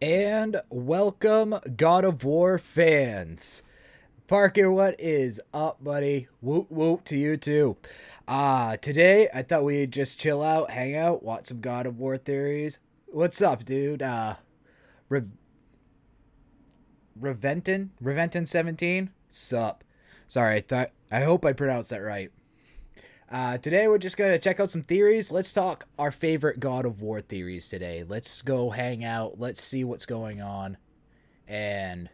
And welcome, God of War fans. Parker, what is up, buddy? Woot woot to you too. Today I thought we'd just chill out, hang out, watch some God of War theories. What's up, dude? Re- Reventon 17? Sup. Sorry, I hope I pronounced that right. Today we're just gonna check out some theories. Let's talk our favorite God of War theories today. Let's go hang out. Let's see what's going on, and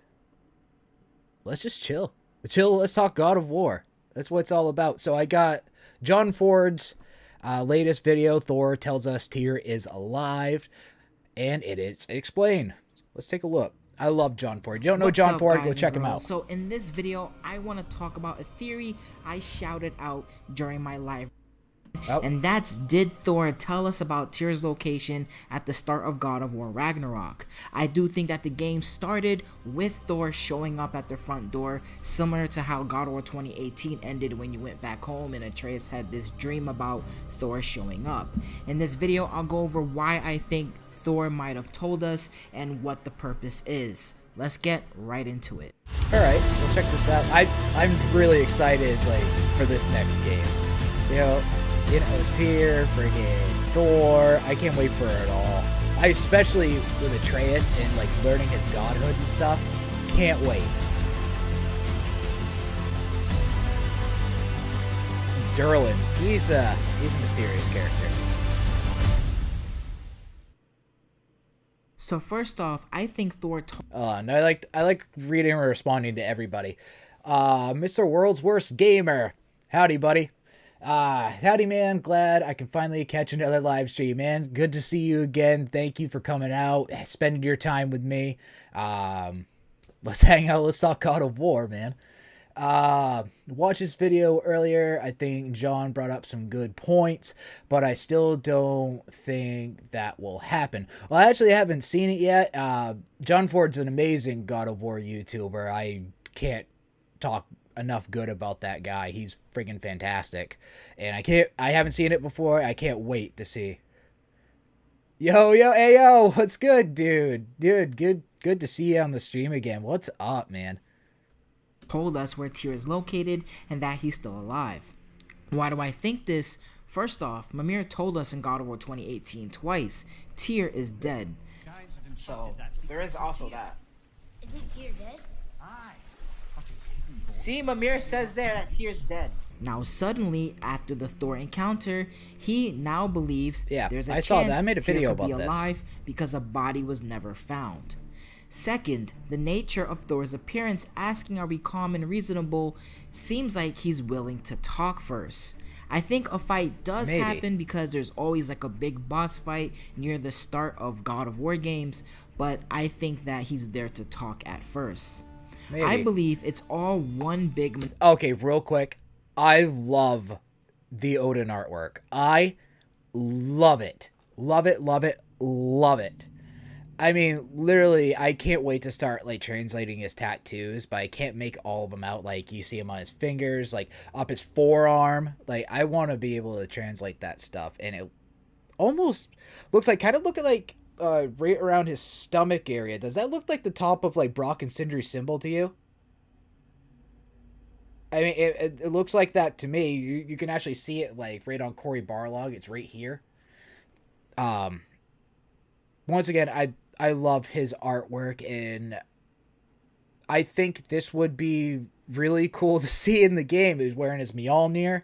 let's just chill. Chill. Let's talk God of War. That's what it's all about. So I got John Ford's latest video. Thor tells us Tyr is alive, and it is explained. Let's take a look. I love John Ford. You don't know What's John up, Ford? guys Go and check him girls? out. So in this video, I want to talk about a theory I shouted out during my live. Oh. And that's, did Thor tell us about Tyr's location at the start of God of War Ragnarok? I do think that the game started with Thor showing up at the front door, similar to how God of War 2018 ended when you went back home and Atreus had this dream about Thor showing up. In this video, I'll go over why I think Thor might have told us and what the purpose is. Let's get right into it. All right, let's check this out. I'm really excited for this next game. You know, Tyr, friggin' Thor. I can't wait for it all. I especially with Atreus and learning his godhood and stuff. Can't wait. Durlin, he's a mysterious character. So first off, I think Thor And I like reading and responding to everybody. Mr. World's Worst Gamer. Howdy, buddy. Howdy, man. Glad I can finally catch another live stream, man. Good to see you again. Thank you for coming out, spending your time with me. Let's hang out. Let's talk God of War, man. Watch this video earlier. I think John brought up some good points, but I still don't think that will happen. Well, I actually haven't seen it yet. John Ford's an amazing God of War YouTuber. I can't talk enough good about that guy. He's freaking fantastic, and I haven't seen it before. I can't wait to see. Yo, hey, yo, what's good, dude? Good to see you on the stream again. What's up, man? told us where Tyr is located and that he's still alive. Why do I think this? First off, Mimir told us in God of War 2018 twice, Tyr is dead. So, there is also that. Isn't Tyr dead? See, Mimir says there that Tyr's dead. Now suddenly, after the Thor encounter, he now believes there's a chance saw that. I made a Tyr video could be about this. alive because a body was never found. Second, the nature of Thor's appearance, asking are we calm and reasonable, seems like he's willing to talk first. I think a fight does happen because there's always a big boss fight near the start of God of War games, but I think that he's there to talk at first. Maybe. I believe it's all one big... Okay, real quick. I love the Odin artwork. I love it. Love it, love it, love it. I mean, literally, I can't wait to start translating his tattoos, but I can't make all of them out. You see him on his fingers, up his forearm. I want to be able to translate that stuff, and it almost looks kind of looking right around his stomach area. Does that look like the top of Brock and Sindri's symbol to you? I mean, it looks like that to me. You can actually see it right on Cory Barlog. It's right here. Once again, I love his artwork, and I think this would be really cool to see in the game. He's wearing his Mjolnir.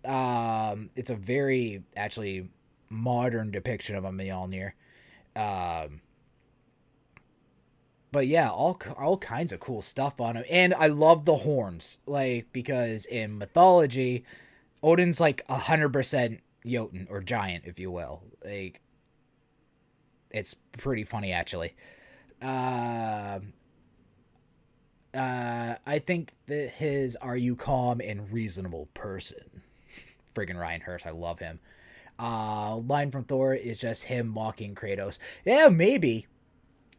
It's a very actually modern depiction of a Mjolnir. But yeah, all kinds of cool stuff on him. And I love the horns. Because in mythology, Odin's 100% Jotun, or giant, if you will. It's pretty funny, actually. I think that his "Are you calm and reasonable person?" Friggin' Ryan Hurst, I love him. Line from Thor is just him mocking Kratos. Yeah, maybe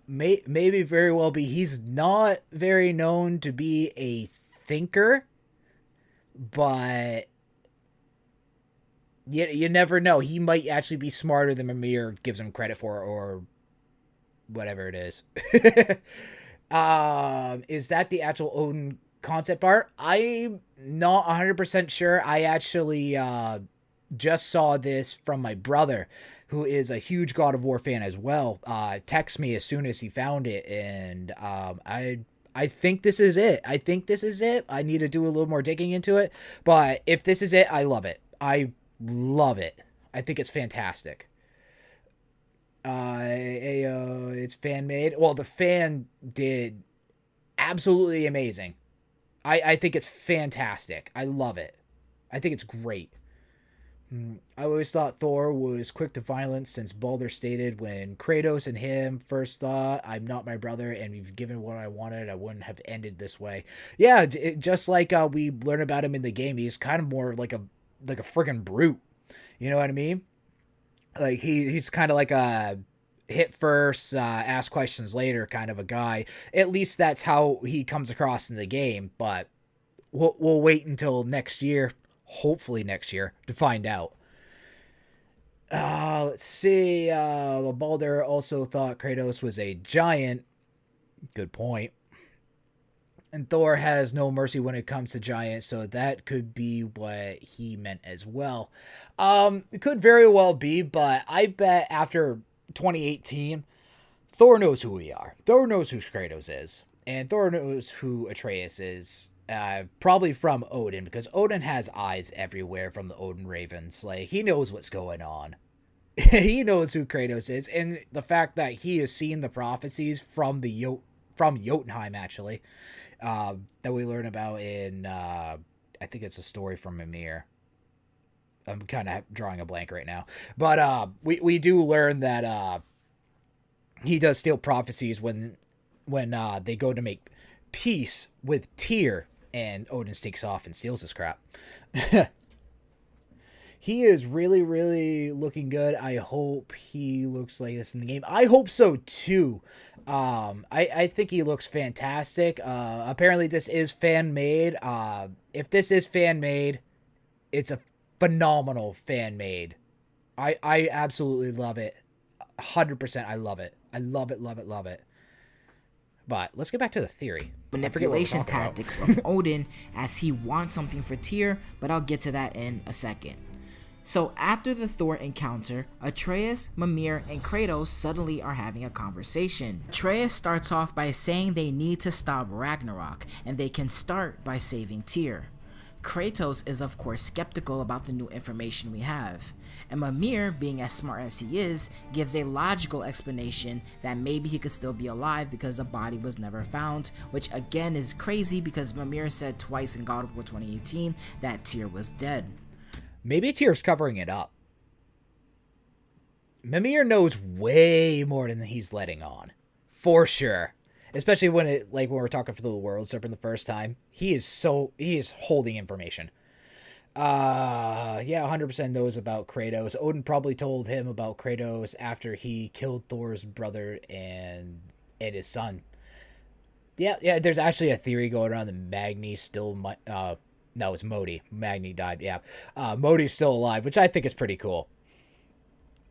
very well be. He's not very known to be a thinker, but you never know. He might actually be smarter than Mimir gives him credit for, or whatever it is. Is that the actual Odin concept art? I'm not 100% sure. I actually just saw this from my brother, who is a huge God of War fan as well. Text me as soon as he found it, and I think this is it. I think this is it. I need to do a little more digging into it, but if this is it, I love it. I love it. I think it's fantastic. It's fan made. Well, the fan did absolutely amazing. I think it's fantastic. I love it. I think it's great. I always thought Thor was quick to violence since Balder stated when Kratos and him first thought, I'm not my brother and you've given what I wanted, I wouldn't have ended this way. Yeah, just like we learn about him in the game, he's kind of more like a friggin' brute. You know what I mean? Like he's kind of like a hit first, ask questions later kind of a guy. At least that's how he comes across in the game, but we'll wait until next year. Hopefully next year to find out. Let's see. Balder also thought Kratos was a giant. Good point. And Thor has no mercy when it comes to giants, so that could be what he meant as well. It could very well be, but I bet after 2018, Thor knows who we are. Thor knows who Kratos is. And Thor knows who Atreus is. Probably from Odin, because Odin has eyes everywhere from the Odin Ravens. Like, he knows what's going on. He knows who Kratos is, and the fact that he has seen the prophecies from from Jotunheim, actually, that we learn about in, I think it's a story from Mimir. I'm kind of drawing a blank right now. But we do learn that he does steal prophecies when they go to make peace with Tyr, and Odin sneaks off and steals his crap. He is really, really looking good. I hope he looks like this in the game. I hope so, too. I think he looks fantastic. Apparently, this is fan-made. If this is fan-made, it's a phenomenal fan-made. I absolutely love it. 100% I love it. I love it, love it, love it. But let's get back to the theory. Manipulation tactic from Odin as he wants something for Tyr, but I'll get to that in a second. So after the Thor encounter, Atreus, Mimir, and Kratos suddenly are having a conversation. Atreus starts off by saying they need to stop Ragnarok, and they can start by saving Tyr. Kratos is of course skeptical about the new information we have, and Mimir, being as smart as he is, gives a logical explanation that maybe he could still be alive because the body was never found, which again is crazy because Mimir said twice in God of War 2018 that Tyr was dead. Maybe Tyr's covering it up. Mimir knows way more than he's letting on. For sure. Especially when we're talking for the World Serpent the first time. He is holding information. Yeah, 100% knows about Kratos. Odin probably told him about Kratos after he killed Thor's brother and his son. Yeah, there's actually a theory going around that Magni still might, no, it's Modi. Magni died, yeah. Modi's still alive, which I think is pretty cool.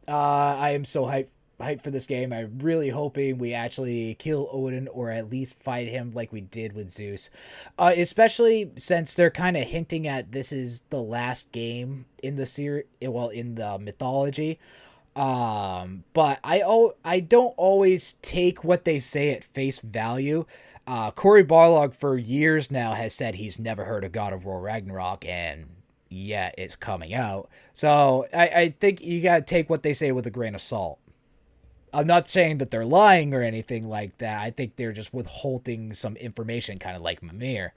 I am so hyped for this game. I'm really hoping we actually kill Odin or at least fight him like we did with Zeus. Especially since they're kind of hinting at this is the last game in the series, well, in the mythology. But I don't always take what they say at face value. Cory Barlog for years now has said he's never heard of God of War Ragnarok, and yet it's coming out. So I think you gotta take what they say with a grain of salt. I'm not saying that they're lying or anything like that. I think they're just withholding some information, kind of like Mimir.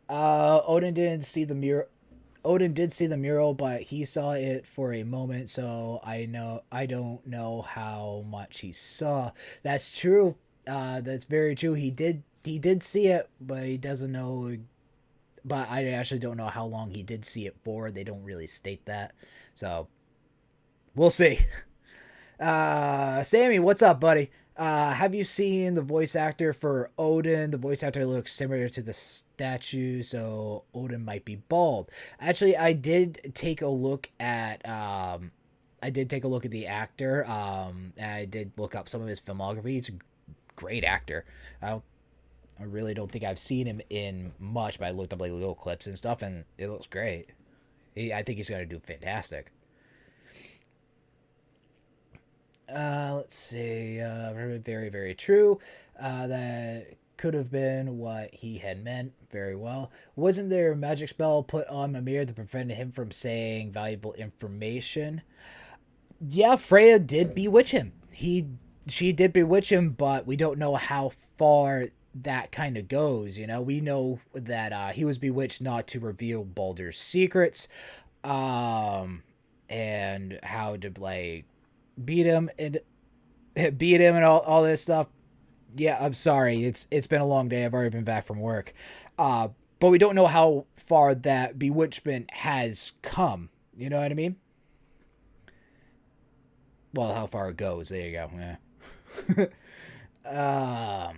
Odin did see the mural, but he saw it for a moment, so I don't know how much he saw. That's true. That's very true. He did see it, but he doesn't know. But I actually don't know how long he did see it for. They don't really state that, so we'll see. Sammy, what's up, buddy? Have you seen the voice actor for Odin? The voice actor looks similar to the statue, so Odin might be bald. Actually, I did take a look at I did take a look at the actor. And I did look up some of his filmography. He's a great actor. I really don't think I've seen him in much, but I looked up like little clips and stuff, and it looks great. I think he's gonna do fantastic. Let's see. Very, very true. That could have been what he had meant. Very well. Wasn't there a magic spell put on Mimir that prevented him from saying valuable information? Yeah, Freya did bewitch him. She did bewitch him, but we don't know how far that kind of goes. You know, we know that he was bewitched not to reveal Baldur's secrets, and how to like beat him and all this stuff. Yeah, I'm sorry. It's been a long day. I've already been back from work. But we don't know how far that bewitchment has come. You know what I mean? Well, how far it goes. There you go. Yeah.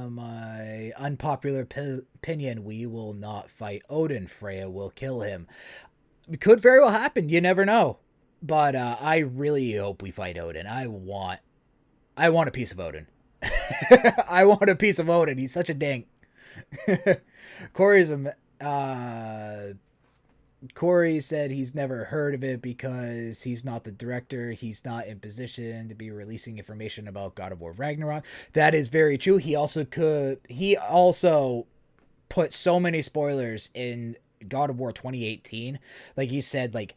My unpopular opinion, we will not fight Odin. Freya will kill him. It could very well happen. You never know. But I really hope we fight Odin. I want a piece of Odin. I want a piece of Odin. He's such a dink. Corey said he's never heard of it because he's not the director. He's not in position to be releasing information about God of War Ragnarok. That is very true. He also put so many spoilers in God of War 2018. Like he said, like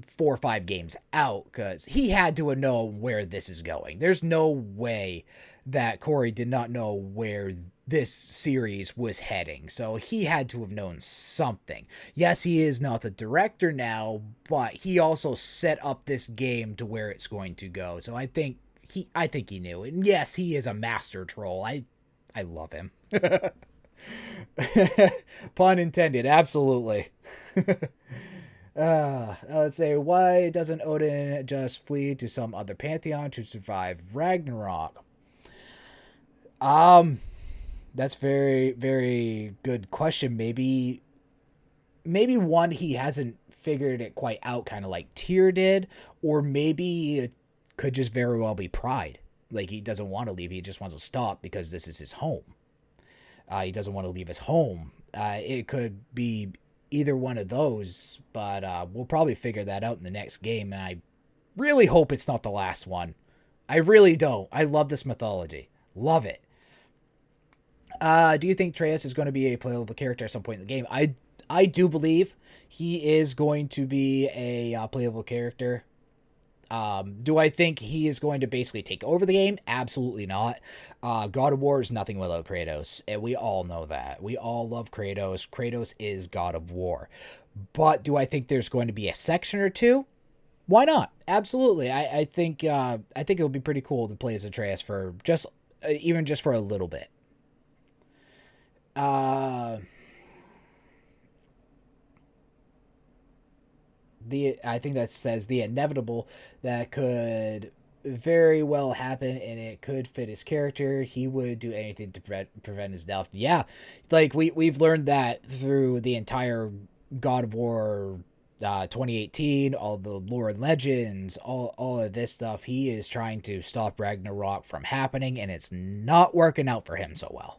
4 or 5 games out, because he had to have known where this is going. There's no way that Corey did not know where this series was heading. So he had to have known something. Yes, he is not the director now, but he also set up this game to where it's going to go. So I think he knew. And yes, he is a master troll. I love him. Pun intended, absolutely. Let's say, why doesn't Odin just flee to some other pantheon to survive Ragnarok? That's very, very good question. Maybe one, he hasn't figured it quite out, kind of like Tyr did, or maybe it could just very well be pride. Like he doesn't want to leave. He just wants to stop because this is his home. He doesn't want to leave his home. It could be either one of those, but we'll probably figure that out in the next game, and I really hope it's not the last one. I really don't. I love this mythology. Love it. Do you think Atreus is going to be a playable character at some point in the game? I do believe he is going to be a playable character. Do I think he is going to basically take over the game? Absolutely not. God of War is nothing without Kratos, and we all know that. We all love Kratos. Kratos is God of War. But do I think there's going to be a section or two? Why not? Absolutely. I think it would be pretty cool to play as Atreus for even just for a little bit. I think that says the inevitable that could very well happen, and it could fit his character. He would do anything to prevent his death. Yeah, like we've learned that through the entire God of War 2018, all the lore and legends, all of this stuff. He is trying to stop Ragnarok from happening, and it's not working out for him so well.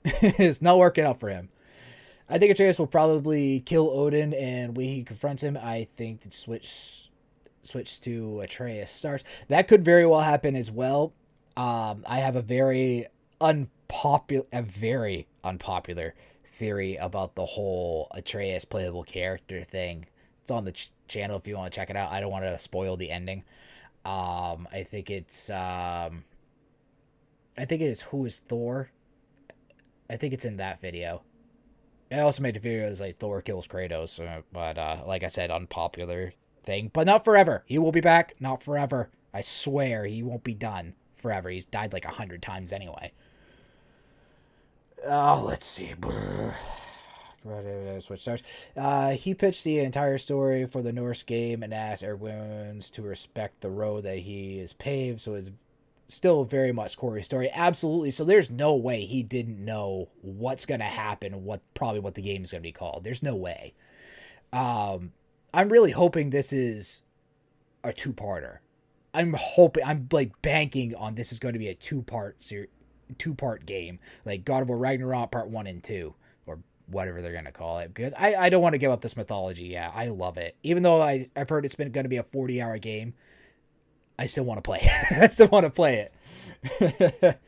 It's not working out for him. I think Atreus will probably kill Odin, and when he confronts him, I think the switch to Atreus starts. That could very well happen as well. I have a very unpopular theory about the whole Atreus playable character thing. It's on the channel if you want to check it out. I don't want to spoil the ending. I think it's Who is Thor? I think it's in that video. I also made a video that's like Thor kills Kratos, but like I said, unpopular thing. But not forever. He will be back. Not forever. I swear he won't be done forever. He's died like 100 times anyway. Oh, let's see. Switch stars. He pitched the entire story for the Norse game and asked everyone to respect the road that he is paved. So it's still very much Corey's story. Absolutely. So there's no way he didn't know what's going to happen, what the game is going to be called. There's no way. I'm really hoping this is a two-parter. I'm like banking on this is going to be a two-part game, like God of War Ragnarok Part 1 and 2, or whatever they're going to call it, because I don't want to give up this mythology. Yeah, I love it. Even though I've heard it's been going to be a 40-hour game, I still want to play it. I still want to play it.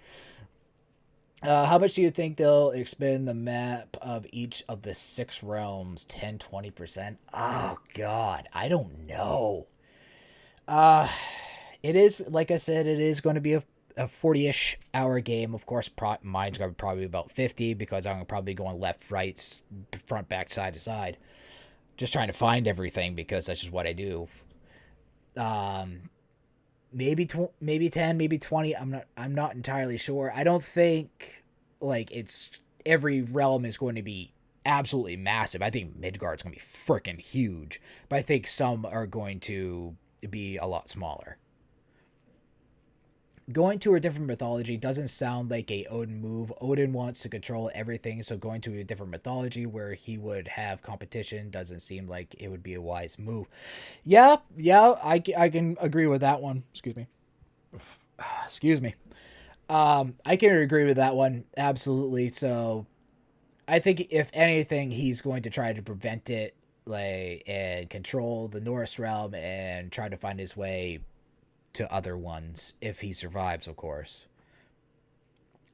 How much do you think they'll expand the map of each of the 6 realms? 10, 20%? Oh, God. I don't know. It is, like I said, it is going to be a 40-ish hour game. Of course, mine's going to be probably about 50 because I'm probably going left, right, front, back, side to side. Just trying to find everything because that's just what I do. Maybe 10, maybe 20. I'm not entirely sure. I don't think like it's every realm is going to be absolutely massive. I think Midgard's going to be freaking huge, but I think some are going to be a lot smaller. Going to a different mythology doesn't sound like a Odin move. Odin wants to control everything, so going to a different mythology where he would have competition doesn't seem like it would be a wise move. Yeah, I can agree with that one. Excuse me. I can agree with that one, absolutely. So I think if anything, he's going to try to prevent it, like, and control the Norse realm and try to find his way to other ones if he survives, of course.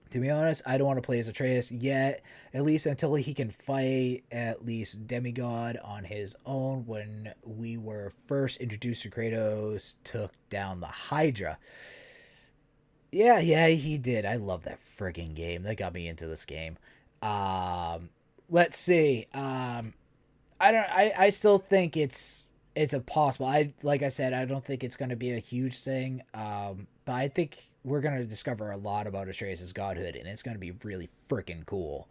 To be honest, I don't want to play as Atreus yet, at least until he can fight at least demigod on his own. When we were first introduced to Kratos, took down the Hydra. Yeah, he did. I love that friggin' game. That got me into this game. Let's see. I still think it's impossible. Like I said, I don't think it's going to be a huge thing. But I think we're going to discover a lot about Atreus' godhood, and it's going to be really freaking cool.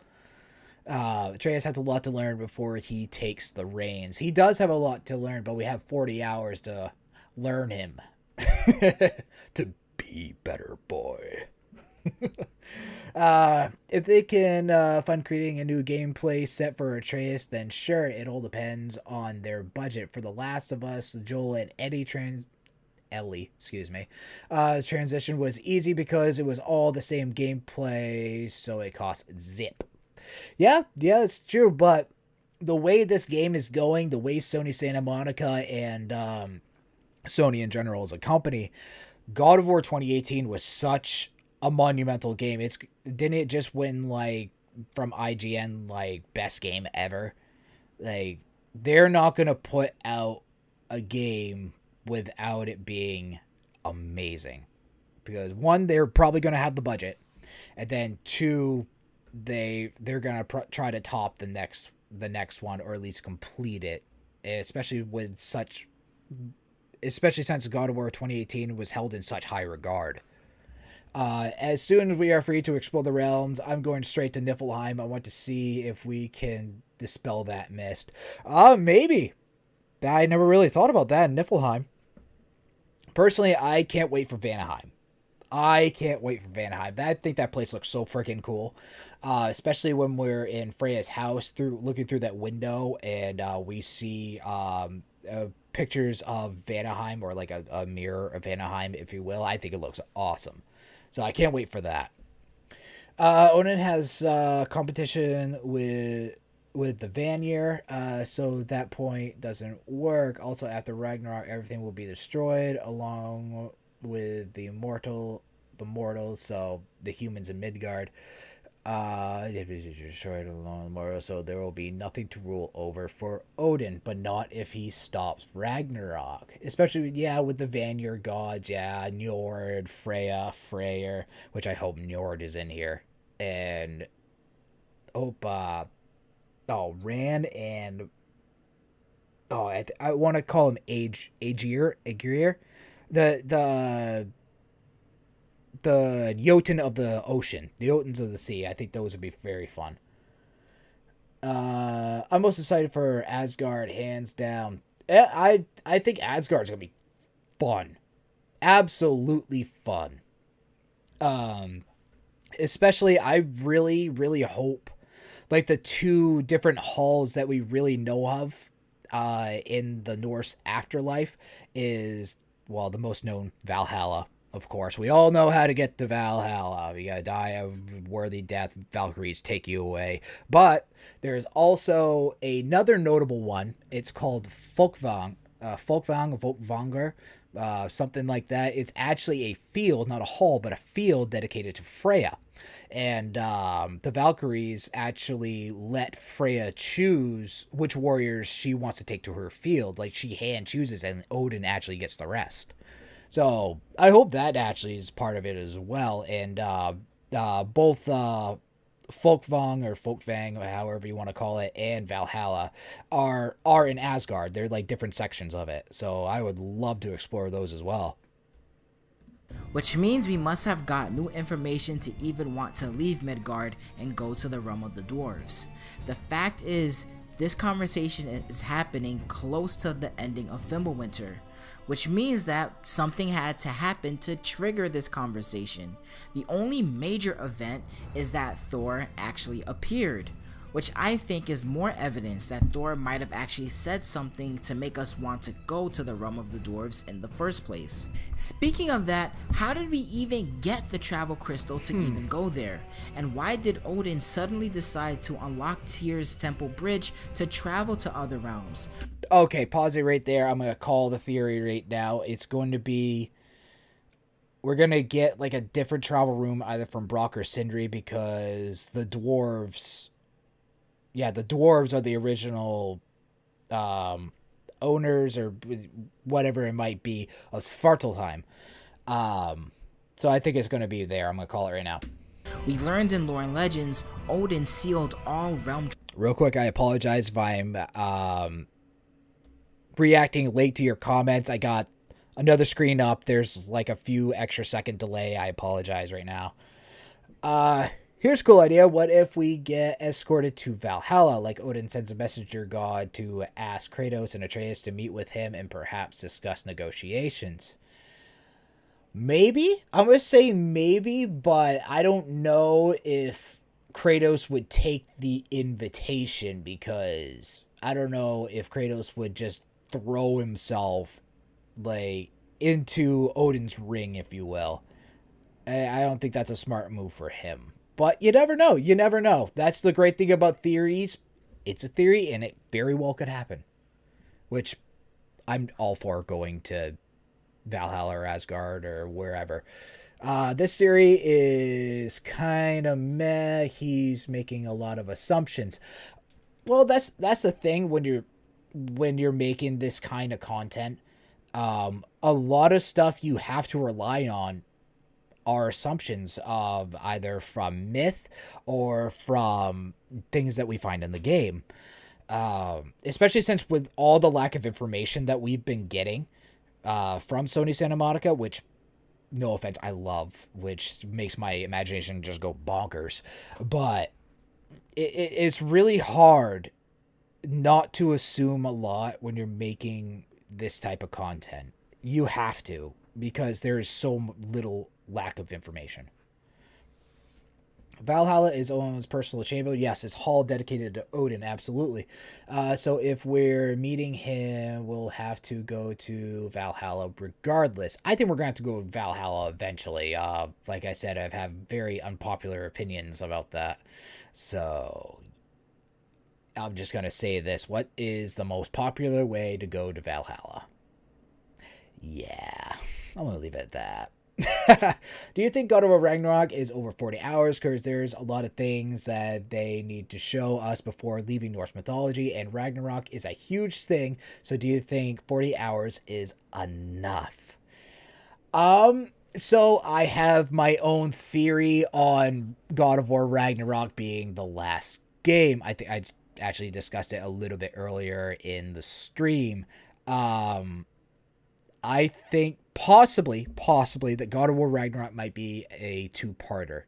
Atreus has a lot to learn before he takes the reins. He does have a lot to learn, but we have 40 hours to learn him. To be better, boy. If they can fund creating a new gameplay set for Atreus, then sure, it all depends on their budget. For The Last of Us, Joel and Ellie, transition was easy because it was all the same gameplay, so it cost zip. Yeah, it's true, but the way this game is going, the way Sony Santa Monica and Sony in general as a company, God of War 2018 was such a monumental game. Didn't it just win like from IGN like best game ever? Like, they're not gonna put out a game without it being amazing, because one, they're probably gonna have the budget, and then two, they're gonna try to top the next one, or at least complete it, especially since God of War 2018 was held in such high regard. As soon as we are free to explore the realms, I'm going straight to Niflheim. I want to see if we can dispel that mist. Maybe. I never really thought about that in Niflheim. Personally, I can't wait for Vanaheim. I think that place looks so freaking cool. Especially when we're in Freya's house, looking through that window, and we see pictures of Vanaheim, or like a mirror of Vanaheim, if you will. I think it looks awesome. So I can't wait for that. Odin has competition with the Vanir, so that point doesn't work. Also, after Ragnarok, everything will be destroyed, along with the mortals, so the humans in Midgard. Destroyed along the mortals, so there will be nothing to rule over for Odin, but not if he stops Ragnarok. Especially, with the Vanir gods, Njord, Freya, Freyr, which I hope Njord is in here, and Rand, and I want to call him Aegir, the Jotun of the ocean, the Jotuns of the sea. I think those would be very fun. I'm most excited for Asgard, hands down. I think Asgard's gonna be fun, absolutely fun. Especially, I really, really hope, like, the two different halls that we really know of. in the Norse afterlife is, well, the most known Valhalla. Of course, we all know how to get to Valhalla. You gotta die a worthy death. Valkyries take you away. But there's also another notable one. It's called Folkvang. Folkvanger, something like that. It's actually a field, not a hall, but a field dedicated to Freya. And the Valkyries actually let Freya choose which warriors she wants to take to her field. Like, she hand chooses, and Odin actually gets the rest. So I hope that actually is part of it as well. And both Folkvang or Folkvang, or however you want to call it, and Valhalla are in Asgard. They're like different sections of it. So I would love to explore those as well. Which means we must have got new information to even want to leave Midgard and go to the realm of the dwarves. The fact is, this conversation is happening close to the ending of Fimbulwinter, which means that something had to happen to trigger this conversation. The only major event is that Thor actually appeared, which I think is more evidence that Thor might have actually said something to make us want to go to the realm of the dwarves in the first place. Speaking of that, how did we even get the travel crystal to even go there? And why did Odin suddenly decide to unlock Tyr's temple bridge to travel to other realms? Okay, pause it right there. I'm going to call the theory right now. It's going to be, we're going to get like a different travel room either from Brock or Sindri, because the dwarves are the original owners or whatever it might be of Svartalheim. So I think it's going to be there. I'm going to call it right now. We learned in lore and legends, Odin sealed all realm. Real quick, I apologize if I'm reacting late to your comments. I got another screen up. There's like a few extra second delay. I apologize right now. Here's a cool idea. What if we get escorted to Valhalla? Like, Odin sends a messenger god to ask Kratos and Atreus to meet with him and perhaps discuss negotiations. Maybe? I'm going to say maybe, but I don't know if Kratos would take the invitation, because I don't know if Kratos would just throw himself like into Odin's ring, if you will. I don't think that's a smart move for him. But you never know. You never know. That's the great thing about theories. It's a theory, and it very well could happen. Which I'm all for going to Valhalla or Asgard or wherever. This theory is kind of meh. He's making a lot of assumptions. Well, that's the thing when you're making this kind of content. A lot of stuff you have to rely on are assumptions of either from myth or from things that we find in the game. Especially since with all the lack of information that we've been getting from Sony Santa Monica, which, no offense, I love, which makes my imagination just go bonkers. But it's really hard not to assume a lot when you're making this type of content. You have to, because there is so little lack of information. Valhalla is Odin's personal chamber. Yes, it's hall dedicated to Odin, absolutely. So if we're meeting him, we'll have to go to Valhalla regardless. I think we're going to have to go to Valhalla eventually. Like I said, I've had very unpopular opinions about that. So I'm just going to say this. What is the most popular way to go to Valhalla? Yeah, I'm going to leave it at that. Do you think God of War Ragnarok is over 40 hours? Because there's a lot of things that they need to show us before leaving Norse mythology, and Ragnarok is a huge thing. So do you think 40 hours is enough? So I have my own theory on God of War Ragnarok being the last game. I think I actually discussed it a little bit earlier in the stream. I think possibly that God of War Ragnarok might be a two-parter.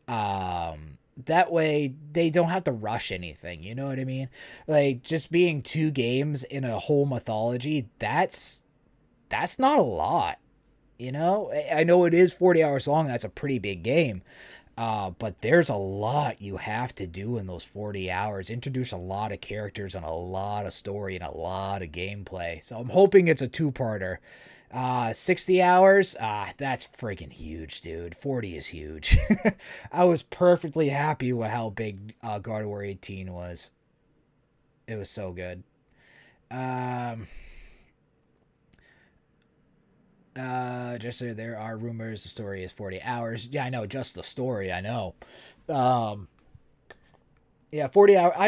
That way they don't have to rush anything, you know what I mean? Like, just being two games in a whole mythology, that's not a lot, you know? I know it is 40 hours long, that's a pretty big game. But there's a lot you have to do in those 40 hours. Introduce a lot of characters and a lot of story and a lot of gameplay. So I'm hoping it's a two-parter. 60 hours? That's freaking huge, dude. 40 is huge. I was perfectly happy with how big God of War 18 was. It was so good. Just so there are rumors the story is 40 hours. Yeah, I know, just the story, I know. Yeah, 40 hours. I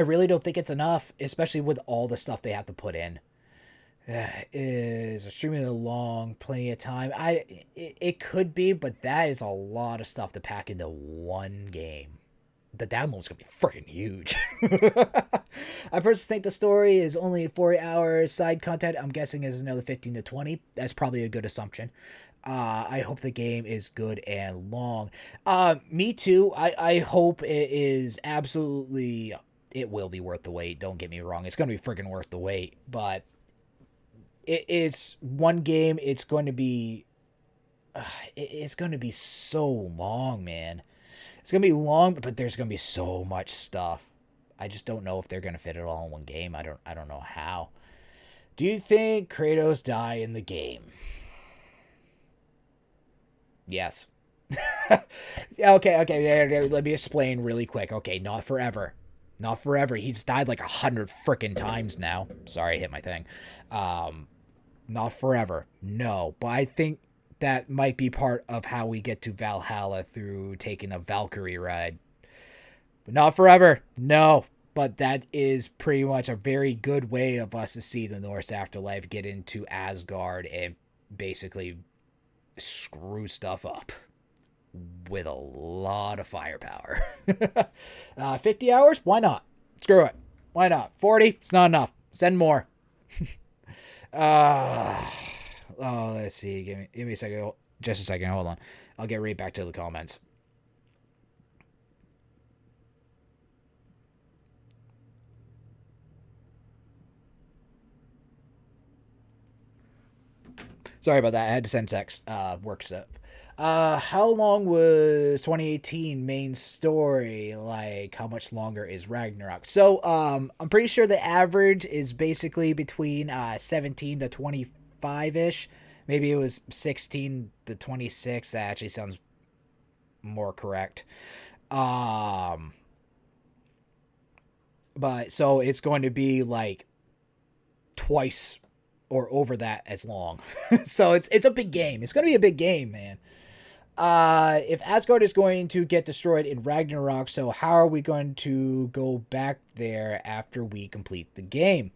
really don't think it's enough, especially with all the stuff they have to put in. Is extremely long, plenty of time. It could be, but that is a lot of stuff to pack into one game. The download's gonna be freaking huge. I personally think the story is only 40 hours. Side content, I'm guessing, is another 15 to 20. That's probably a good assumption. I hope the game is good and long. Me too. I hope it is absolutely. It will be worth the wait. Don't get me wrong. It's gonna be freaking worth the wait. But it's one game. It's going to be. It's going to be so long, man. It's going to be long, but there's going to be so much stuff. I just don't know if they're going to fit it all in one game. I don't know how. Do you think Kratos die in the game? Yes. Okay. Let me explain really quick. Okay, not forever. Not forever. He's died like 100 freaking times now. Sorry, I hit my thing. Not forever. No, but I think that might be part of how we get to Valhalla through taking a Valkyrie ride. But not forever. No. But that is pretty much a very good way of us to see the Norse afterlife get into Asgard and basically screw stuff up with a lot of firepower. 50 hours? Why not? Screw it. Why not? 40? It's not enough. Send more. Let's see. Give me a second. Just a second. Hold on. I'll get right back to the comments. Sorry about that. I had to send text. Work stuff. How long was 2018 main story? Like, how much longer is Ragnarok? So, I'm pretty sure the average is basically between 17 to 25-ish. Maybe it was 16 to 26. That actually sounds more correct. But so it's going to be like twice or over that as long. So it's a big game. It's going to be a big game, man. If Asgard is going to get destroyed in Ragnarok, so how are we going to go back there after we complete the game?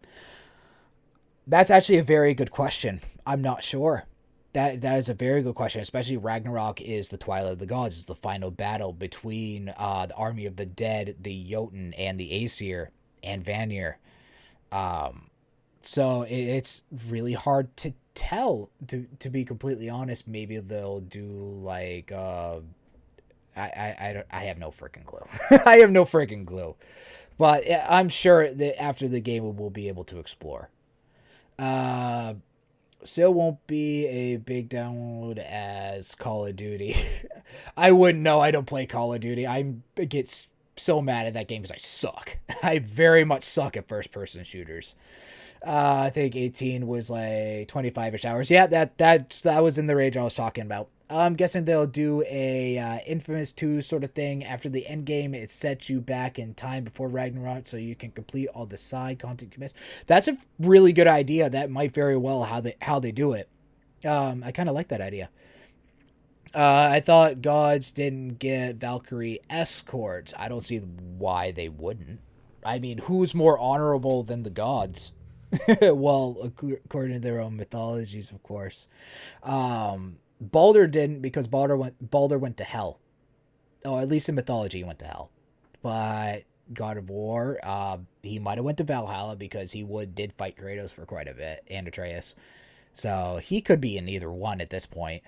That's actually a very good question. I'm not sure. That is a very good question, especially Ragnarok is the Twilight of the Gods. It's the final battle between the army of the dead, the Jotun, and the Aesir, and Vanir. So it's really hard to tell, to be completely honest. Maybe they'll do like I have no freaking clue. I have no freaking clue. But I'm sure that after the game we'll be able to explore. Still won't be a big download as Call of Duty. I wouldn't know. I don't play Call of Duty. I get so mad at that game because I suck. I very much suck at first person shooters. I think 18 was like 25-ish hours. Yeah, that was in the range I was talking about. I'm guessing they'll do a Infamous 2 sort of thing after the end game. It sets you back in time before Ragnarok so you can complete all the side content you missed. That's a really good idea. That might very well how they do it. I kind of like that idea. I thought gods didn't get Valkyrie escorts. I don't see why they wouldn't. I mean, who's more honorable than the gods? Well, according to their own mythologies, of course. Balder didn't because Balder went to hell. Oh, at least in mythology he went to hell. But God of War, he might have went to Valhalla because he did fight Kratos for quite a bit, and Atreus. So he could be in either one at this point.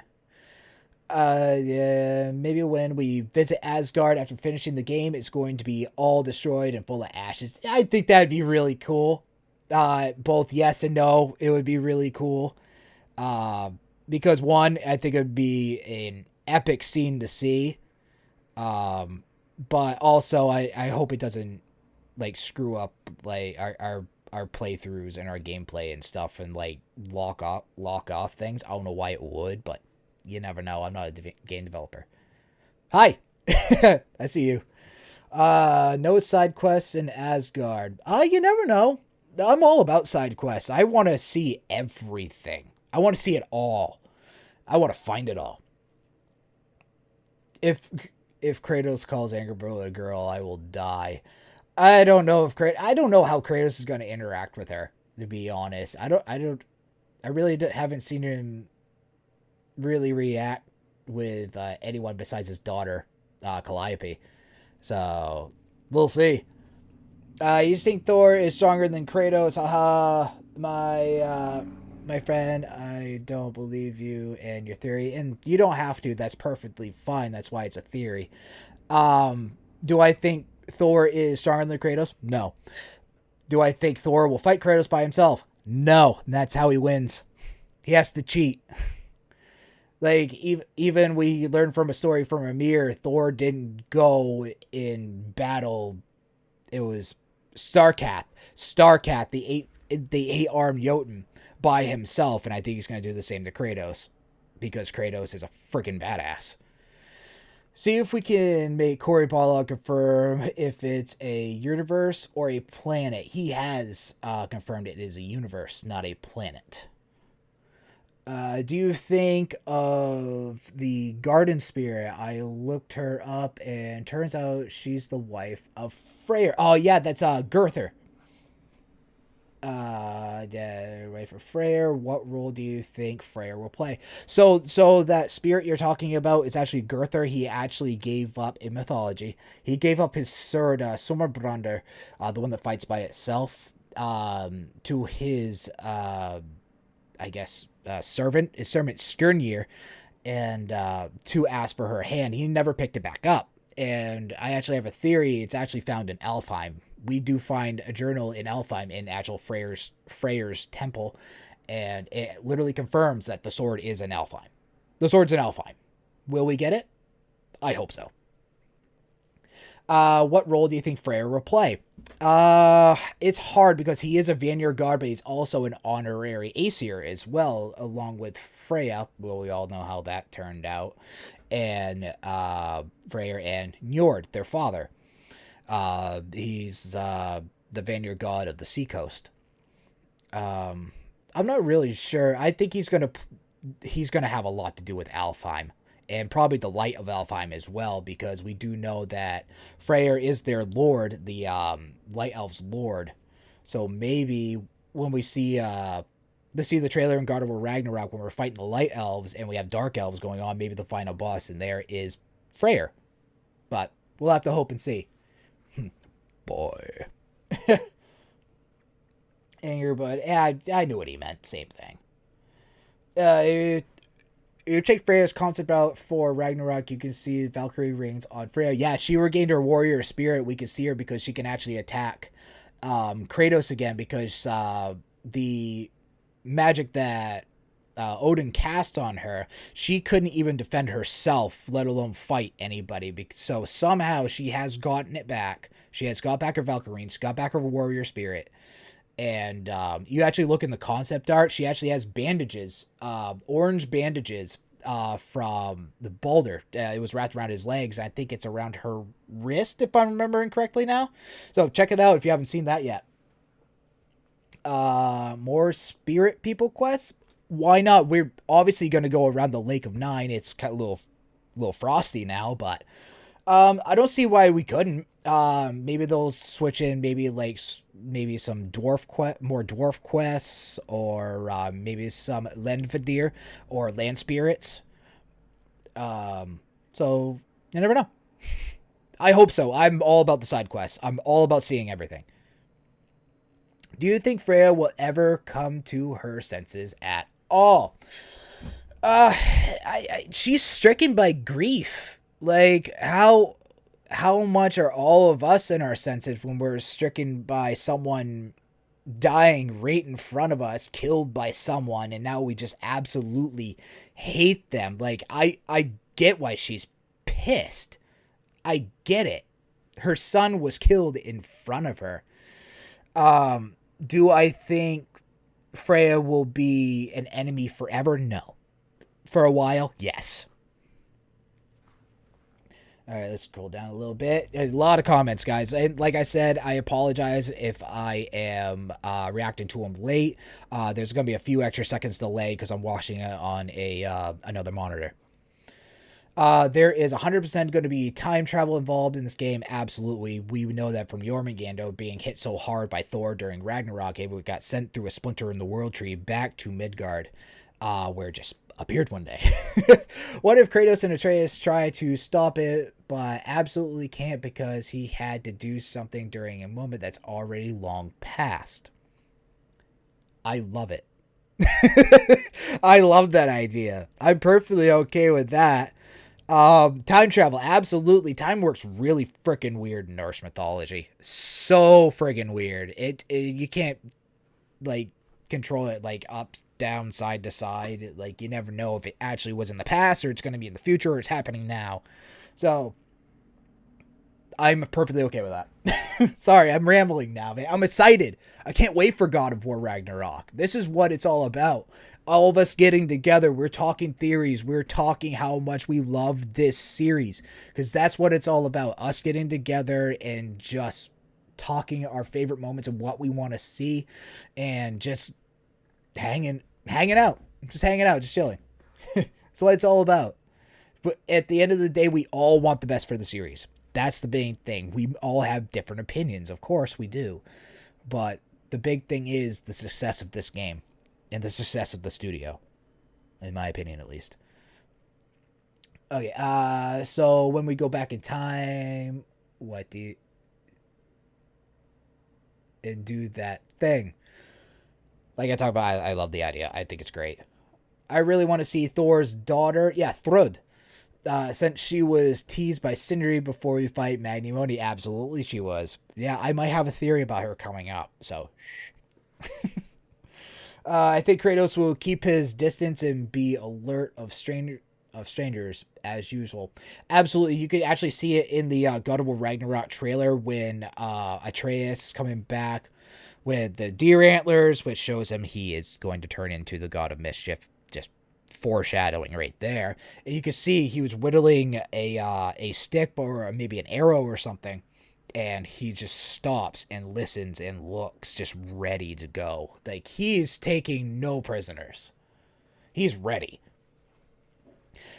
Yeah, maybe when we visit Asgard after finishing the game, it's going to be all destroyed and full of ashes. I think that'd be really cool. Both yes and no. It would be really cool. Because one, I think it would be an epic scene to see. But also I hope it doesn't like screw up like our playthroughs and our gameplay and stuff and like lock off things. I don't know why it would, but you never know. I'm not a game developer. Hi. I see you. No side quests in Asgard. You never know. I'm all about side quests. I want to see everything. I want to see it all. I want to find it all. If Kratos calls Angerbro a girl, I will die. I don't know how Kratos is going to interact with her, to be honest. I really haven't seen him really react with anyone besides his daughter, Calliope. So, we'll see. You think Thor is stronger than Kratos? Haha, my friend, I don't believe you and your theory. And you don't have to. That's perfectly fine. That's why it's a theory. Do I think Thor is stronger than Kratos? No. Do I think Thor will fight Kratos by himself? No. And that's how he wins. He has to cheat. Like, even we learned from a story from Ymir, Thor didn't go in battle. It was Starcat, the eight-armed Jotun, by himself, and I think he's going to do the same to Kratos, because Kratos is a freaking badass. See if we can make Corey Barlog confirm if it's a universe or a planet. He has confirmed it is a universe, not a planet. Do you think of the garden spirit? I looked her up and turns out she's the wife of Freyr. Oh yeah, that's Gurthur. Yeah, wife of Freyr. What role do you think Freyr will play? So that spirit you're talking about is actually Gurthur. He actually gave up in mythology. He gave up his sword, Sommerbrander, the one that fights by itself, to his servant Skirnir, and to ask for her hand. He never picked it back up. And I actually have a theory. It's actually found in Alfheim. We do find a journal in Alfheim in actual Freyr's temple, and it literally confirms that the sword is in Alfheim. The sword's in Alfheim. Will we get it? I hope so. What role do you think Freyr will play? It's hard because he is a Vanir god, but he's also an honorary Aesir as well, along with Freya. Well, we all know how that turned out. And Freyr and Njord, their father. He's the Vanir god of the seacoast. I'm not really sure. I think he's gonna have a lot to do with Alfheim. And probably the light of Alfheim as well, because we do know that Freyr is their lord, the Light Elves' lord. So maybe when we see the trailer in God of War Ragnarok, when we're fighting the Light Elves and we have Dark Elves going on, maybe the final boss in there is Freyr. But we'll have to hope and see. Boy. Anger, but yeah, I knew what he meant. Same thing. You check Freya's concept out for Ragnarok, you can see Valkyrie rings on Freya. Yeah, she regained her warrior spirit. We can see her because she can actually attack Kratos again, because the magic that Odin cast on her, she couldn't even defend herself, let alone fight anybody. So somehow she has gotten it back. She has got back her Valkyrie, she got back her warrior spirit. And you actually look in the concept art, she actually has bandages, orange bandages from the boulder. It was wrapped around his legs. I think it's around her wrist, if I'm remembering correctly now. So check it out if you haven't seen that yet. More spirit people quests? Why not? We're obviously going to go around the Lake of Nine. It's kind of a little frosty now, but I don't see why we couldn't. Maybe they'll switch in maybe some more dwarf quests, or maybe some Lendvadir or land spirits. So you never know. I hope so. I'm all about the side quests. I'm all about seeing everything. Do you think Freya will ever come to her senses at all? She's stricken by grief. Like, how much are all of us in our senses when we're stricken by someone dying right in front of us, killed by someone, and now we just absolutely hate them? Like, I get why she's pissed. I get it. Her son was killed in front of her. Do I think Freya will be an enemy forever? No. For a while, yes. All right, let's scroll down a little bit. A lot of comments, guys. And like I said, I apologize if I am reacting to them late. There's going to be a few extra seconds delay because I'm watching it on another monitor. There is 100% going to be time travel involved in this game. Absolutely. We know that from Jormungandr being hit so hard by Thor during Ragnarok. We got sent through a splinter in the world tree back to Midgard, where it just appeared one day. What if Kratos and Atreus try to stop it, but absolutely can't because he had to do something during a moment that's already long past? I love it. I love that idea. I'm perfectly okay with that. Time travel, absolutely. Time works really freaking weird in Norse mythology. So friggin' weird. It you can't like control it like up, down, side to side. Like you never know if it actually was in the past or it's going to be in the future or it's happening now. So I'm perfectly okay with that. Sorry, I'm rambling now, man. I'm excited. I can't wait for God of War Ragnarok. This is what it's all about. All of us getting together. We're talking theories. We're talking how much we love this series. Because that's what it's all about. Us getting together and just talking our favorite moments of what we want to see. And just hanging out. Just hanging out. Just chilling. That's what it's all about. But at the end of the day, we all want the best for the series. That's the main thing. We all have different opinions. Of course we do. But the big thing is the success of this game. And the success of the studio. In my opinion, at least. Okay, so when we go back in time, and do that thing. Like I talked about, I love the idea. I think it's great. I really want to see Thor's daughter. Yeah, Thrud. Since she was teased by Sindri before we fight Magnimoni. Absolutely she was. Yeah, I might have a theory about her coming up. So, I think Kratos will keep his distance and be alert of strangers as usual. Absolutely. You could actually see it in the God of War Ragnarok trailer when Atreus coming back with the deer antlers, which shows him he is going to turn into the god of mischief. Just foreshadowing right there. And you can see he was whittling a stick or maybe an arrow or something. And he just stops and listens and looks just ready to go. Like, he's taking no prisoners. He's ready.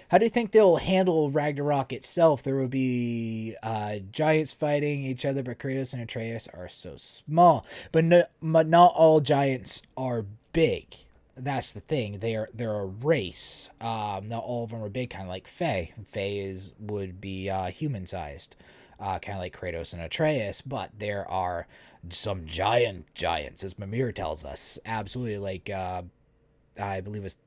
How do you think they'll handle Ragnarok itself? There will be giants fighting each other, but Kratos and Atreus are so small. But not all giants are big. That's the thing. They're a race. Not all of them are big, kind of like Fae. Fae would be human-sized. Kind of like Kratos and Atreus, but there are some giants, as Mimir tells us. Absolutely, like, I believe it's,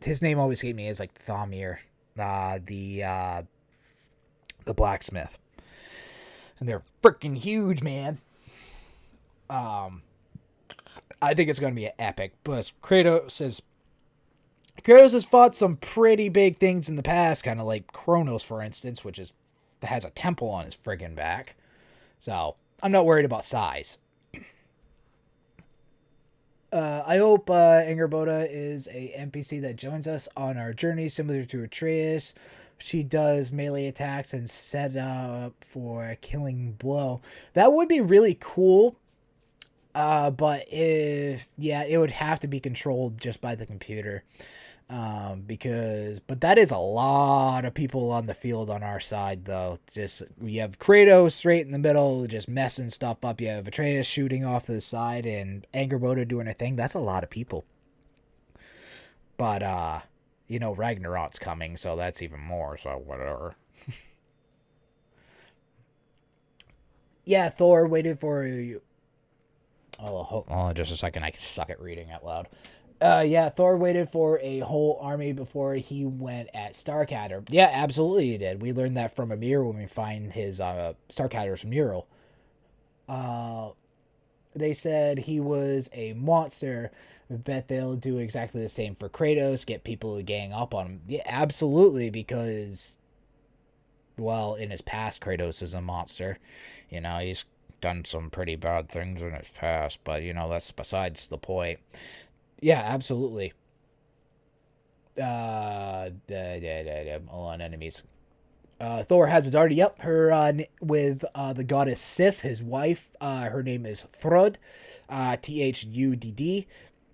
his name always escaped me, is like Thamir, the blacksmith. And they're freaking huge, man. I think it's going to be an epic, but Kratos has fought some pretty big things in the past, kind of like Kronos, for instance, which has a temple on his friggin' back. So, I'm not worried about size. I hope Angerboda is a NPC that joins us on our journey, similar to Atreus. She does melee attacks and set up for a killing blow. That would be really cool. But it would have to be controlled just by the computer. But that is a lot of people on the field on our side, though. Just, we have Kratos right in the middle, just messing stuff up. You have Atreus shooting off to the side and Angerboda doing a thing. That's a lot of people. But, Ragnarok's coming, so that's even more, so whatever. Yeah, Thor waited for you. Oh, hold on just a second. I suck at reading out loud. Thor waited for a whole army before he went at Starkadder. Yeah, absolutely he did. We learned that from Ymir when we find his Starkadder's mural. They said he was a monster. I bet they'll do exactly the same for Kratos, get people to gang up on him. Yeah, absolutely, because well, in his past, Kratos is a monster. He's done some pretty bad things in his past, but that's besides the point. Yeah, absolutely. On enemies. Thor has a daughter. Yep, her with the goddess Sif, his wife. Her name is Thrud, Thudd,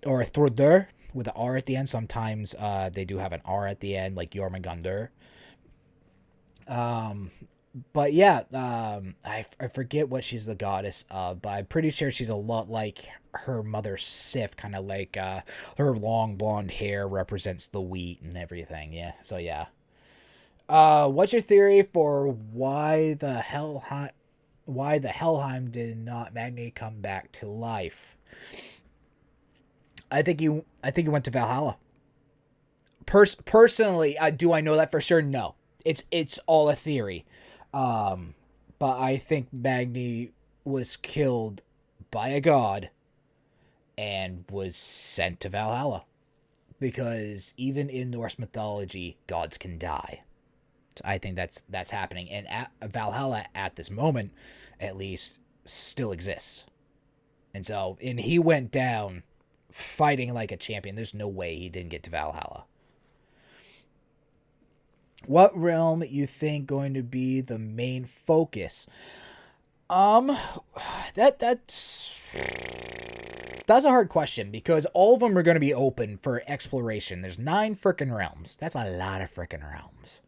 or Thrudur with an R at the end. Sometimes they do have an R at the end, like Jormungandr. But yeah, I forget what she's the goddess of, but I'm pretty sure she's a lot like her mother Sif, kind of like her long blonde hair represents the wheat and everything. Yeah, so yeah. What's your theory for why the Helheim did not Magni come back to life? I think he went to Valhalla. Personally, do I know that for sure? No. It's all a theory. But I think Magni was killed by a god and was sent to Valhalla. Because even in Norse mythology, gods can die. So I think that's happening. And Valhalla, at this moment, at least, still exists. And he went down fighting like a champion. There's no way he didn't get to Valhalla. What realm you think going to be the main focus? That's a hard question because all of them are going to be open for exploration. There's 9 frickin' realms. That's a lot of frickin' realms.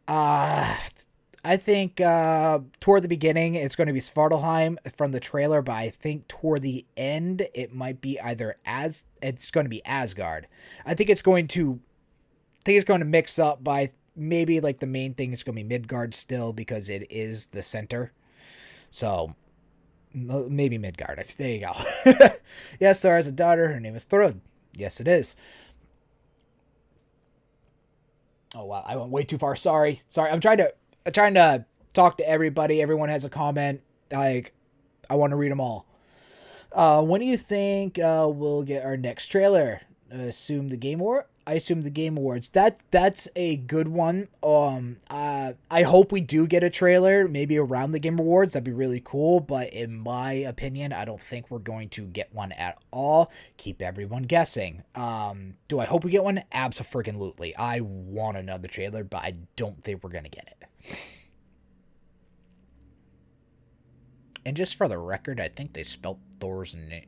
I think toward the beginning it's going to be Svartalheim from the trailer, but I think toward the end it might be it's going to be Asgard. I think it's going to mix up by maybe like the main thing is going to be Midgard still because it is the center. So maybe Midgard. There you go. Yes, Thor has a daughter. Her name is Thrud. Yes, it is. Oh wow, I went way too far. Sorry. I'm trying to talk to everybody. Everyone has a comment. I want to read them all. When do you think we'll get our next trailer? I assume the Game Awards. That's a good one. I hope we do get a trailer, maybe around the Game Awards. That'd be really cool. But in my opinion, I don't think we're going to get one at all. Keep everyone guessing. Do I hope we get one? Abso-freaking-lutely. I want another trailer, but I don't think we're gonna get it. And just for the record, I think they spelled Thor's name.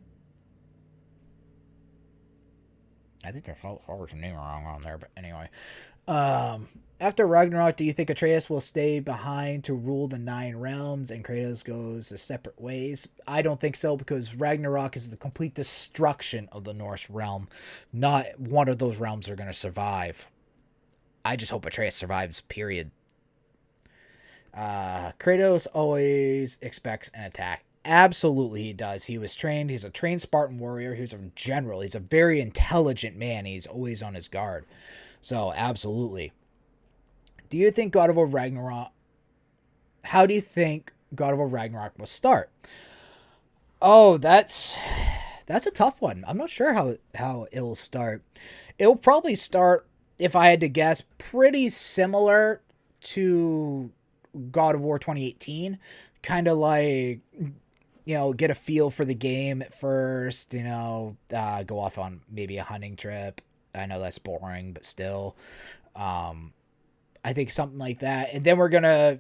I think they spelled Thor's name wrong on there, but anyway. After Ragnarok, do you think Atreus will stay behind to rule the 9 realms and Kratos goes the separate ways? I don't think so, because Ragnarok is the complete destruction of the Norse realm. Not one of those realms are going to survive. I just hope Atreus survives, period. Kratos always expects an attack. Absolutely he does. He was trained. He's a trained Spartan warrior. He's a general. He's a very intelligent man. He's always on his guard. So, absolutely. Do you think God of War Ragnarok... How do you think God of War Ragnarok will start? Oh, that's a tough one. I'm not sure how it will start. It'll probably start, if I had to guess, pretty similar to God of War 2018. Kind of like, get a feel for the game at first, go off on maybe a hunting trip. I know that's boring, but still. I think something like that. And then we're going to,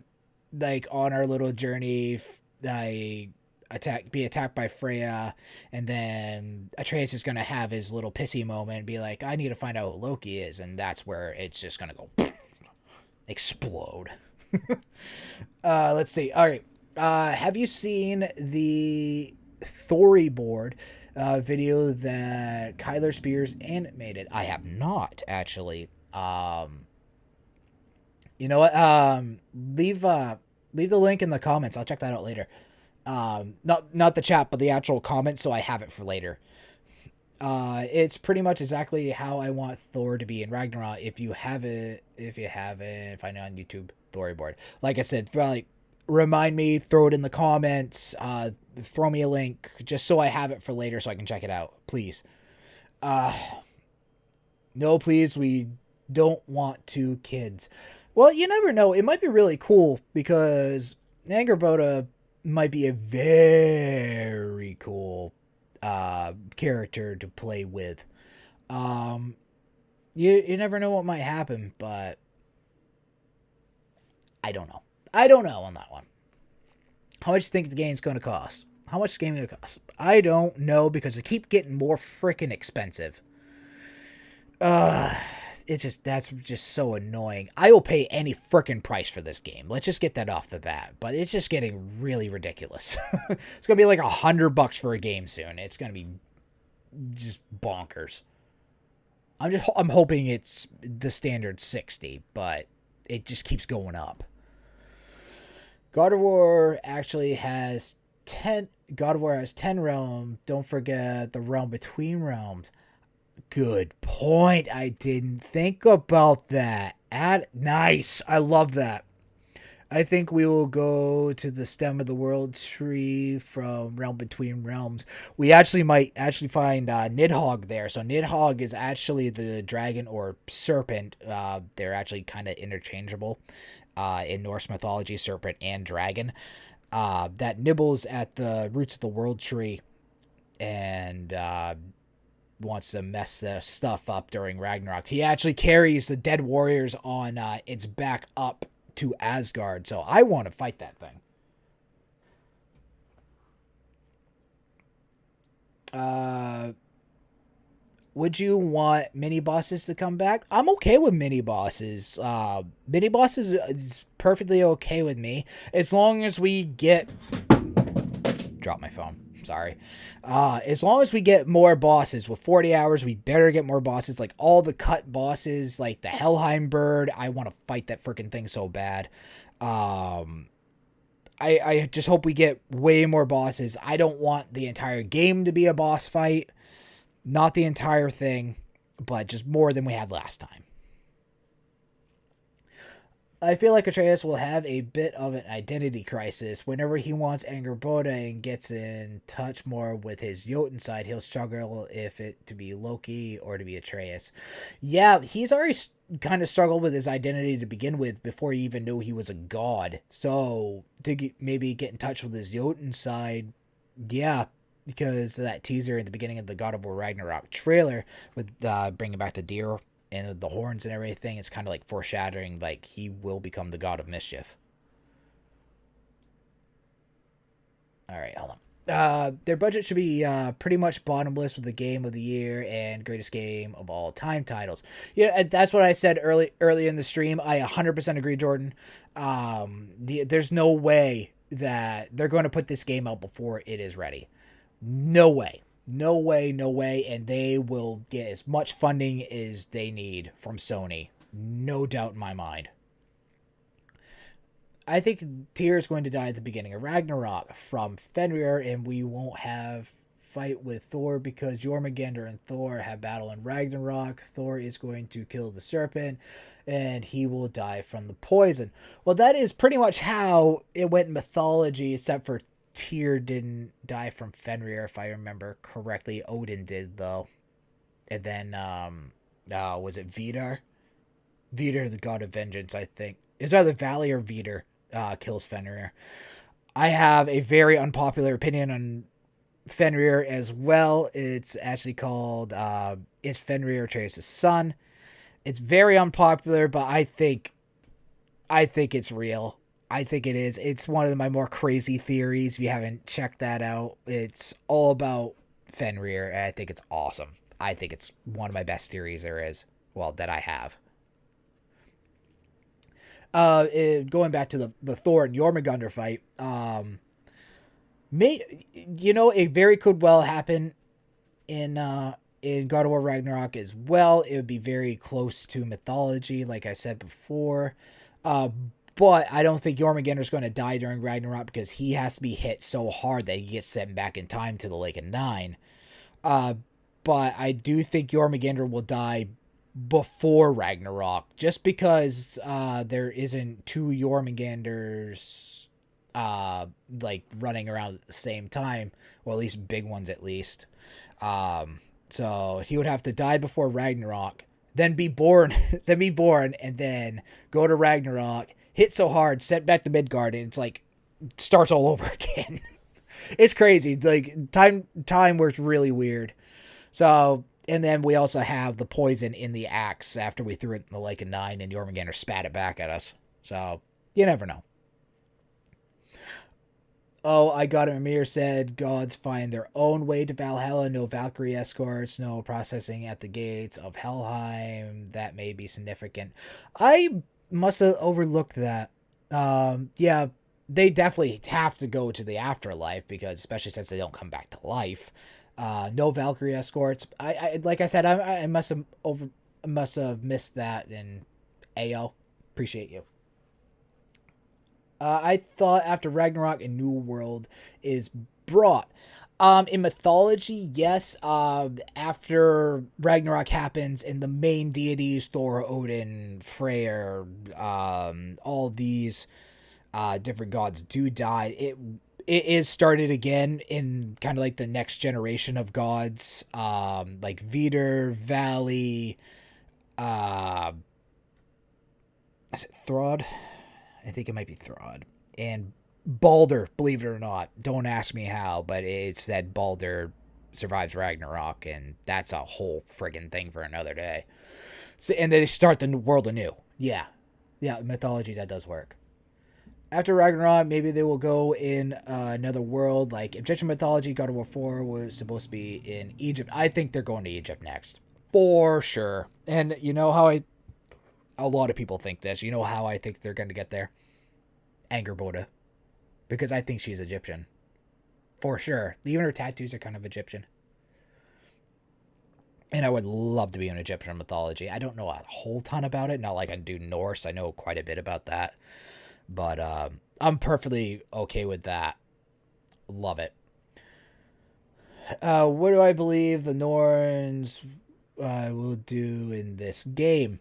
on our little journey, be attacked by Freyr, and then Atreus is going to have his little pissy moment and be like, I need to find out who Loki is, and that's where it's just going to go explode. Let's see. All right. Have you seen the storyboard video that Kyler Spears animated? I have not, actually. You know what? Leave the link in the comments. I'll check that out later. Not the chat, but the actual comments, so I have it for later. It's pretty much exactly how I want Thor to be in Ragnarok. If you haven't, find it on YouTube, storyboard. Like I said, remind me, throw it in the comments, throw me a link, just so I have it for later so I can check it out, please. No, please, we don't want 2 kids. Well, you never know. It might be really cool because Angerboda might be a very cool character to play with. Um, you never know what might happen, but I don't know. I don't know on that one. How much do you think the game's going to cost? How much is the game going to cost? I don't know because they keep getting more freaking expensive. That's just so annoying. I will pay any freaking price for this game. Let's just get that off the bat. But it's just getting really ridiculous. It's gonna be like $100 for a game soon. It's gonna be just bonkers. I'm hoping it's the standard 60, but it just keeps going up. God of War actually has 10. God of War has 10 realms. Don't forget the realm between realms. Good point. I didn't think about that. Nice. I love that. I think we will go to the stem of the world tree from realm between realms. We actually might find Nidhogg there. So Nidhogg is actually the dragon or serpent. They're actually kind of interchangeable in Norse mythology, serpent and dragon. That nibbles at the roots of the world tree and wants to mess the stuff up during Ragnarok. He actually carries the dead warriors on its back up to Asgard. So I want to fight that thing. Would you want mini bosses to come back? I'm okay with mini bosses. Mini bosses is perfectly okay with me as long as we get. Drop my phone. Sorry. As long as we get more bosses with 40 hours, we better get more bosses. Like all the cut bosses, like the Helheim bird. I want to fight that freaking thing so bad. I just hope we get way more bosses. I don't want the entire game to be a boss fight. Not the entire thing, but just more than we had last time. I feel like Atreus will have a bit of an identity crisis. Whenever he wants Angerboda and gets in touch more with his Jotun side, he'll struggle if it to be Loki or to be Atreus. Yeah, he's already kind of struggled with his identity to begin with before he even knew he was a god. So to maybe get in touch with his Jotun side, yeah, because of that teaser at the beginning of the God of War Ragnarok trailer with bringing back the deer and the horns and everything, it's kind of like foreshadowing like he will become the god of mischief. All right, hold on. Their budget should be pretty much bottomless with the game of the year and greatest game of all time titles. Yeah, that's what I said early in the stream. I 100% agree, Jordan. There's no way that they're going to put this game out before it is ready. No way. No way, no way, and they will get as much funding as they need from Sony. No doubt in my mind. I think Tyr is going to die at the beginning of Ragnarok from Fenrir, and we won't have fight with Thor because Jormungandr and Thor have battle in Ragnarok. Thor is going to kill the serpent, and he will die from the poison. Well, that is pretty much how it went in mythology, except for Tyr didn't die from Fenrir, if I remember correctly. Odin did, though. And then, was it Vidar? Vidar, the god of vengeance, I think. It's either Valley or Vidar kills Fenrir. I have a very unpopular opinion on Fenrir as well. It's actually called, it's Fenrir, Atreus' son. It's very unpopular, but I think it's real. I think it is. It's one of my more crazy theories. If you haven't checked that out, it's all about Fenrir, and I think it's awesome. I think it's one of my best theories there is. Well, that I have. Going back to the Thor and Jormungandr fight, it very could well happen in God of War Ragnarok as well. It would be very close to mythology, like I said before. But I don't think Jormungandr is going to die during Ragnarok because he has to be hit so hard that he gets sent back in time to the Lake of Nine. But I do think Jormungandr will die before Ragnarok, just because there isn't two Jormungandrs running around at the same time, or at least big ones at least. So he would have to die before Ragnarok. then be born, and then go to Ragnarok, hit so hard, sent back to Midgard, and it's like starts all over again. It's crazy. Like time works really weird. So, and then we also have the poison in the axe after we threw it in the Lake of Nine and Jormungandr spat it back at us. So, you never know. Oh, I got it. Amir said gods find their own way to Valhalla. No Valkyrie escorts, no processing at the gates of Helheim. That may be significant. I must have overlooked that. Yeah, they definitely have to go to the afterlife because, especially since they don't come back to life. No Valkyrie escorts. I like I said, I must have missed that. And Ayo, appreciate you. I thought after Ragnarok, a new world is brought. In mythology, yes. After Ragnarok happens, and the main deities, Thor, Odin, Freyr, all these different gods do die. It is started again in kind of like the next generation of gods, like Vidar, Valley, is it Throd? I think it might be Throd. And Balder, believe it or not. Don't ask me how, but it said Balder survives Ragnarok, and that's a whole friggin' thing for another day. So, and they start the world anew. Yeah, mythology, that does work. After Ragnarok, maybe they will go in another world. Like Egyptian mythology, God of War 4 was supposed to be in Egypt. I think they're going to Egypt next. For sure. And you know how a lot of people think this. You know how I think they're going to get there? Angerboda. Because I think she's Egyptian. For sure. Even her tattoos are kind of Egyptian. And I would love to be in Egyptian mythology. I don't know a whole ton about it. Not like I do Norse. I know quite a bit about that. But I'm perfectly okay with that. Love it. What do I believe the Norns will do in this game?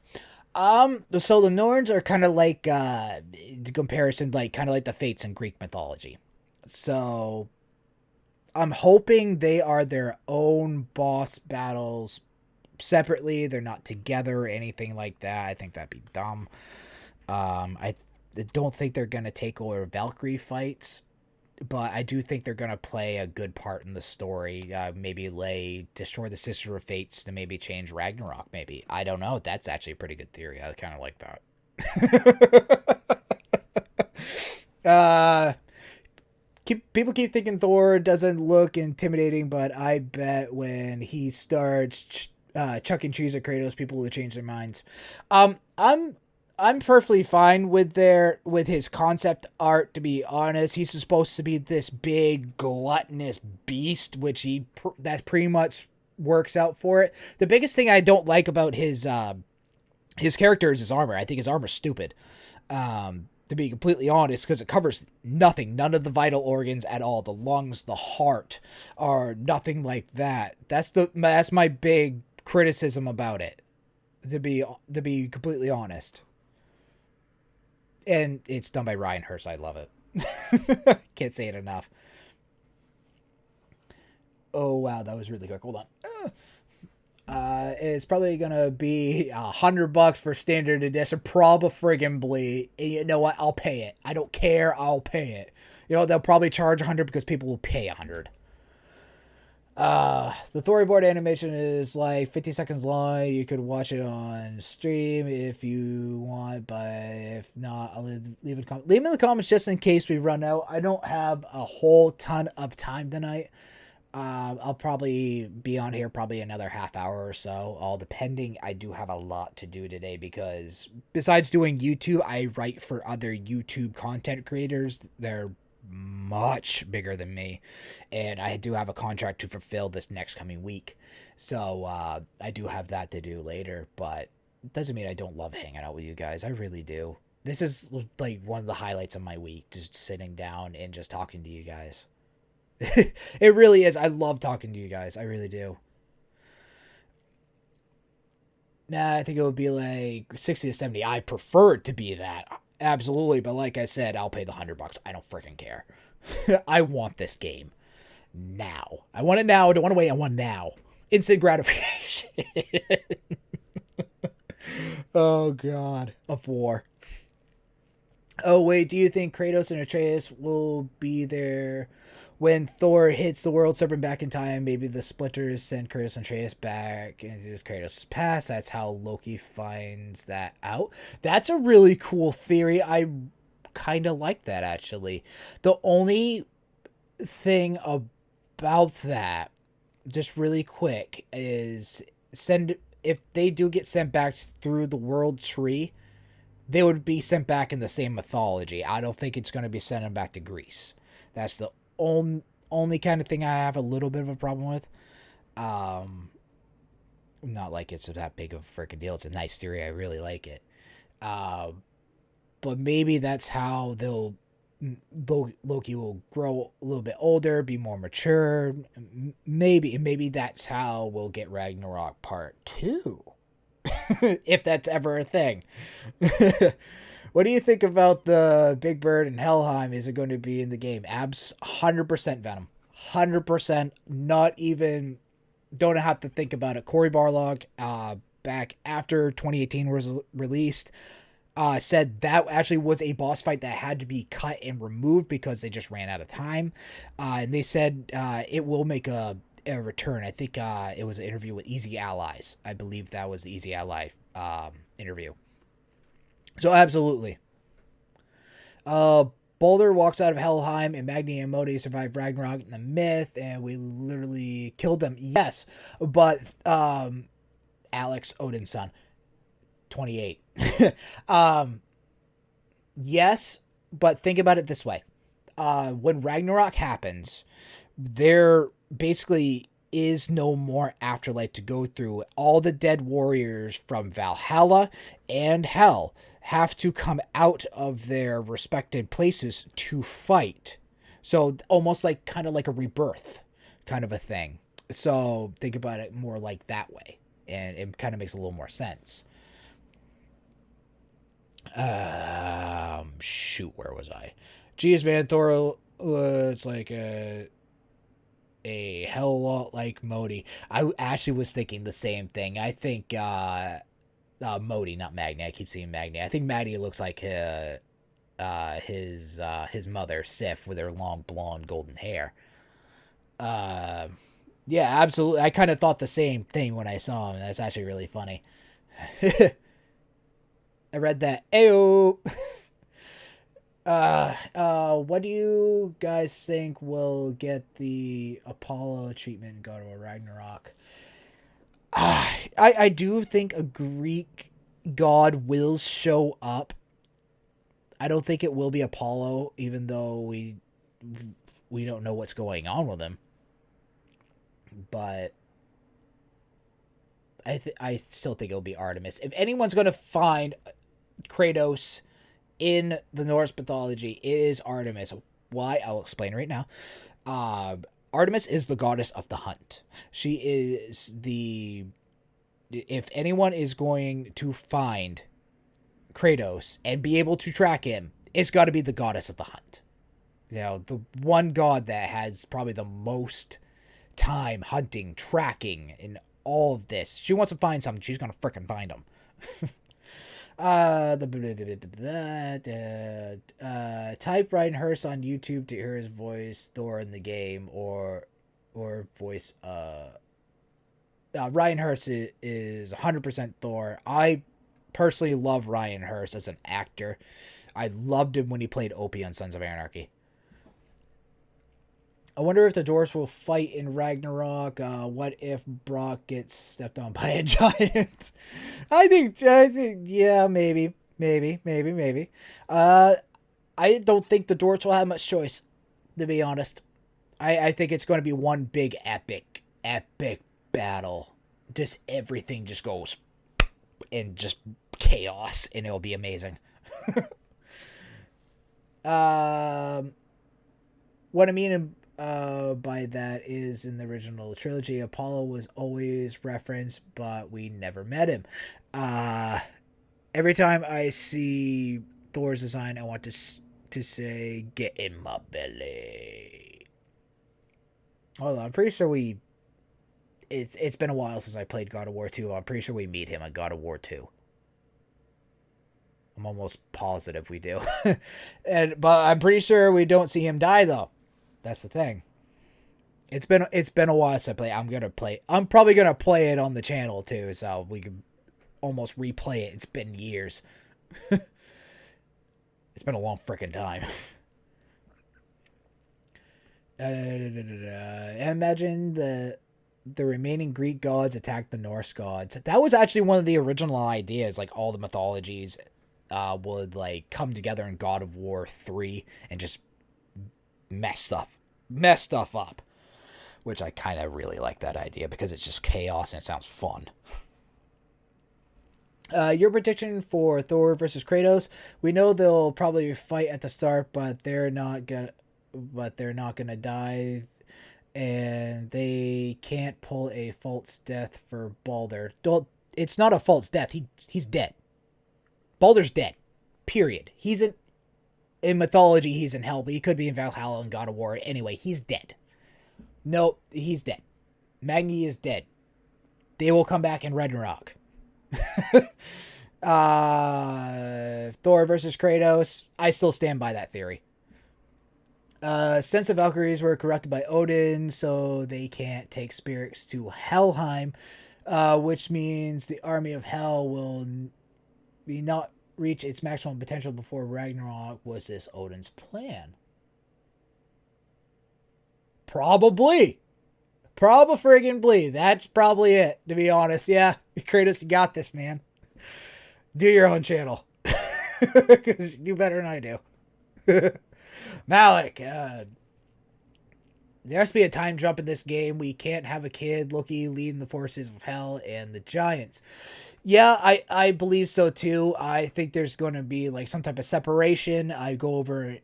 So the Norns are kind of like, the comparison, like, kind of like the Fates in Greek mythology. So, I'm hoping they are their own boss battles separately. They're not together or anything like that. I think that'd be dumb. I don't think they're going to take over Valkyrie fights, but I do think they're going to play a good part in the story. Maybe destroy the Sister of Fates to maybe change Ragnarok, maybe. I don't know. That's actually a pretty good theory. I kind of like that. People keep thinking Thor doesn't look intimidating, but I bet when he starts chucking cheese at Kratos, people will change their minds. I'm perfectly fine with his concept art, to be honest. He's supposed to be this big gluttonous beast, which that pretty much works out for it. The biggest thing I don't like about his character is his armor. I think his armor's stupid. To be completely honest, because it covers nothing, none of the vital organs at all. The lungs, the heart, are nothing like that. That's my big criticism about it. To be completely honest. And it's done by Ryan Hurst. I love it. Can't say it enough. Oh, wow. That was really quick. Hold on. It's probably going to be $100 for standard edition. Probably. And you know what? I'll pay it. I don't care. I'll pay it. You know, they'll probably charge $100 because people will pay $100. The storyboard animation is like 50 seconds long. You could watch it on stream if you want, but if not, I'll leave it in the comments just in case we run out. I don't have a whole ton of time tonight. I'll probably be on here probably another half hour or so, all depending. I do have a lot to do today because besides doing YouTube, I write for other YouTube content creators. They're much bigger than me, and I do have a contract to fulfill this next coming week, so I do have that to do later, but it doesn't mean I don't love hanging out with you guys. I really do. This is like one of the highlights of my week, just sitting down and just talking to you guys. It really is. I love talking to you guys. I really do. Nah, I think it would be like 60 to 70. I prefer it to be that. Absolutely, but like I said, I'll pay the $100. I don't freaking care. I want this game now. I want it now. I don't want to wait. I want now. Instant gratification. Oh god, of war. Oh wait, do you think Kratos and Atreus will be there when Thor hits the world serpent back in time? Maybe the splinters send Kratos and Atreus back into Kratos' past. That's how Loki finds that out. That's a really cool theory. I kind of like that, actually. The only thing about that, just really quick, is if they do get sent back through the world tree, they would be sent back in the same mythology. I don't think it's going to be sent them back to Greece. That's the only kind of thing I have a little bit of a problem with. Not like it's that big of a freaking deal. It's a nice theory. I really like it. But maybe that's how Loki will grow a little bit older, be more mature. Maybe that's how we'll get Ragnarok Part 2. If that's ever a thing. What do you think about the Big Bird and Helheim? Is it going to be in the game? 100% Venom. 100%. Not even... Don't have to think about it. Cory Barlog, back after 2018 was released, said that actually was a boss fight that had to be cut and removed because they just ran out of time. And they said it will make a return. I think it was an interview with Easy Allies. I believe that was the Easy Ally interview. So absolutely. Baldur walks out of Helheim, and Magni and Modi survived Ragnarok in the myth, and we literally killed them. Yes, but Alex, Odin's son, 28. Yes, but think about it this way. When Ragnarok happens, there basically is no more afterlife to go through. All the dead warriors from Valhalla and Hell have to come out of their respected places to fight. So almost like kind of like a rebirth kind of a thing. So think about it more like that way, and it kind of makes a little more sense. Shoot, where was I? Geez, man, Thor, it's like a hell lot like Modi. I actually was thinking the same thing. I think Modi, not Magni. I keep saying Magni. I think Magni looks like his mother, Sif, with her long blonde golden hair. Yeah, absolutely. I kind of thought the same thing when I saw him. That's actually really funny. I read that. Ayo. What do you guys think will get the Apollo treatment in God of War Ragnarok? I do think a Greek god will show up. I don't think it will be Apollo, even though we don't know what's going on with him. But I still think it'll be Artemis. If anyone's going to find Kratos in the Norse mythology, it is Artemis. Why? I'll explain right now. Artemis is the goddess of the hunt. She is the... If anyone is going to find Kratos and be able to track him, it's got to be the goddess of the hunt. You know, the one god that has probably the most time hunting, tracking, and all of this. She wants to find something, she's going to frickin' find him. Type Ryan Hurst on YouTube to hear his voice Thor in the game, or voice Ryan Hurst is 100% Thor. I personally love Ryan Hurst as an actor. I loved him when he played Opie on Sons of Anarchy. I wonder if the Dwarves will fight in Ragnarok. What if Brock gets stepped on by a giant? I think, yeah, maybe. I don't think the Dwarves will have much choice, to be honest. I think it's going to be one big epic battle. Just everything just goes and just chaos, and it'll be amazing. What I mean by that is, in the original trilogy, Apollo was always referenced, but we never met him. Every time I see Thor's design, I want to say, "Get in my belly." Hold on, I'm pretty sure it's been a while since I played God of War 2. I'm pretty sure we meet him on God of War 2. I'm almost positive we do. But I'm pretty sure we don't see him die though. That's the thing. It's been a while since I played. I'm probably gonna play it on the channel too, so we can almost replay it. It's been years. It's been a long freaking time. Imagine the remaining Greek gods attacked the Norse gods. That was actually one of the original ideas. Like all the mythologies would like come together in God of War 3 and just mess stuff up. Which I kind of really like that idea because it's just chaos and it sounds fun. Your prediction for Thor versus Kratos? We know they'll probably fight at the start, but they're not gonna die, and they can't pull a false death for Balder. Well, it's not a false death. He's dead. Balder's dead. Period. He's in mythology. He's in hell, but he could be in Valhalla and God of War. Anyway, he's dead. Nope, he's dead. Magni is dead. They will come back in Ragnarok. Thor versus Kratos. I still stand by that theory. Since the Valkyries were corrupted by Odin, so they can't take spirits to Helheim, which means the army of Hell will not reach its maximum potential before Ragnarok. Was this Odin's plan? Probably. Friggin' That's probably it, to be honest. Yeah, Kratos, you got this, man. Do your own channel. Because you better than I do. Malik, there has to be a time jump in this game. We can't have a kid, Loki, leading the forces of hell and the giants. Yeah, I believe so too. I think there's going to be like some type of separation. I go over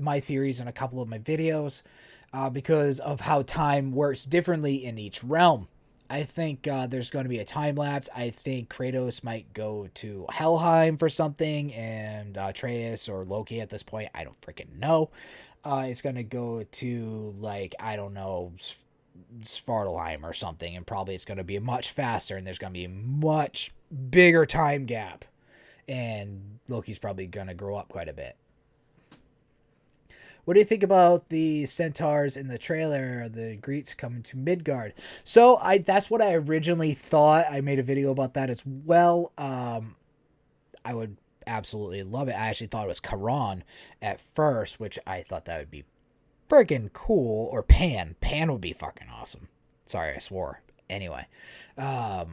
my theories in a couple of my videos. Because of how time works differently in each realm. I think there's going to be a time lapse. I think Kratos might go to Helheim for something, and Atreus or Loki at this point, I don't freaking know. It's going to go to, like, I don't know, Svartalheim or something, and probably it's going to be much faster, and there's going to be a much bigger time gap. And Loki's probably going to grow up quite a bit. What do you think about the centaurs in the trailer, the Greeks coming to Midgard? So that's what I originally thought. I made a video about that as well. I would absolutely love it. I actually thought it was Charon at first, which I thought that would be freaking cool. Or Pan. Pan would be fucking awesome. Sorry, I swore. Anyway. I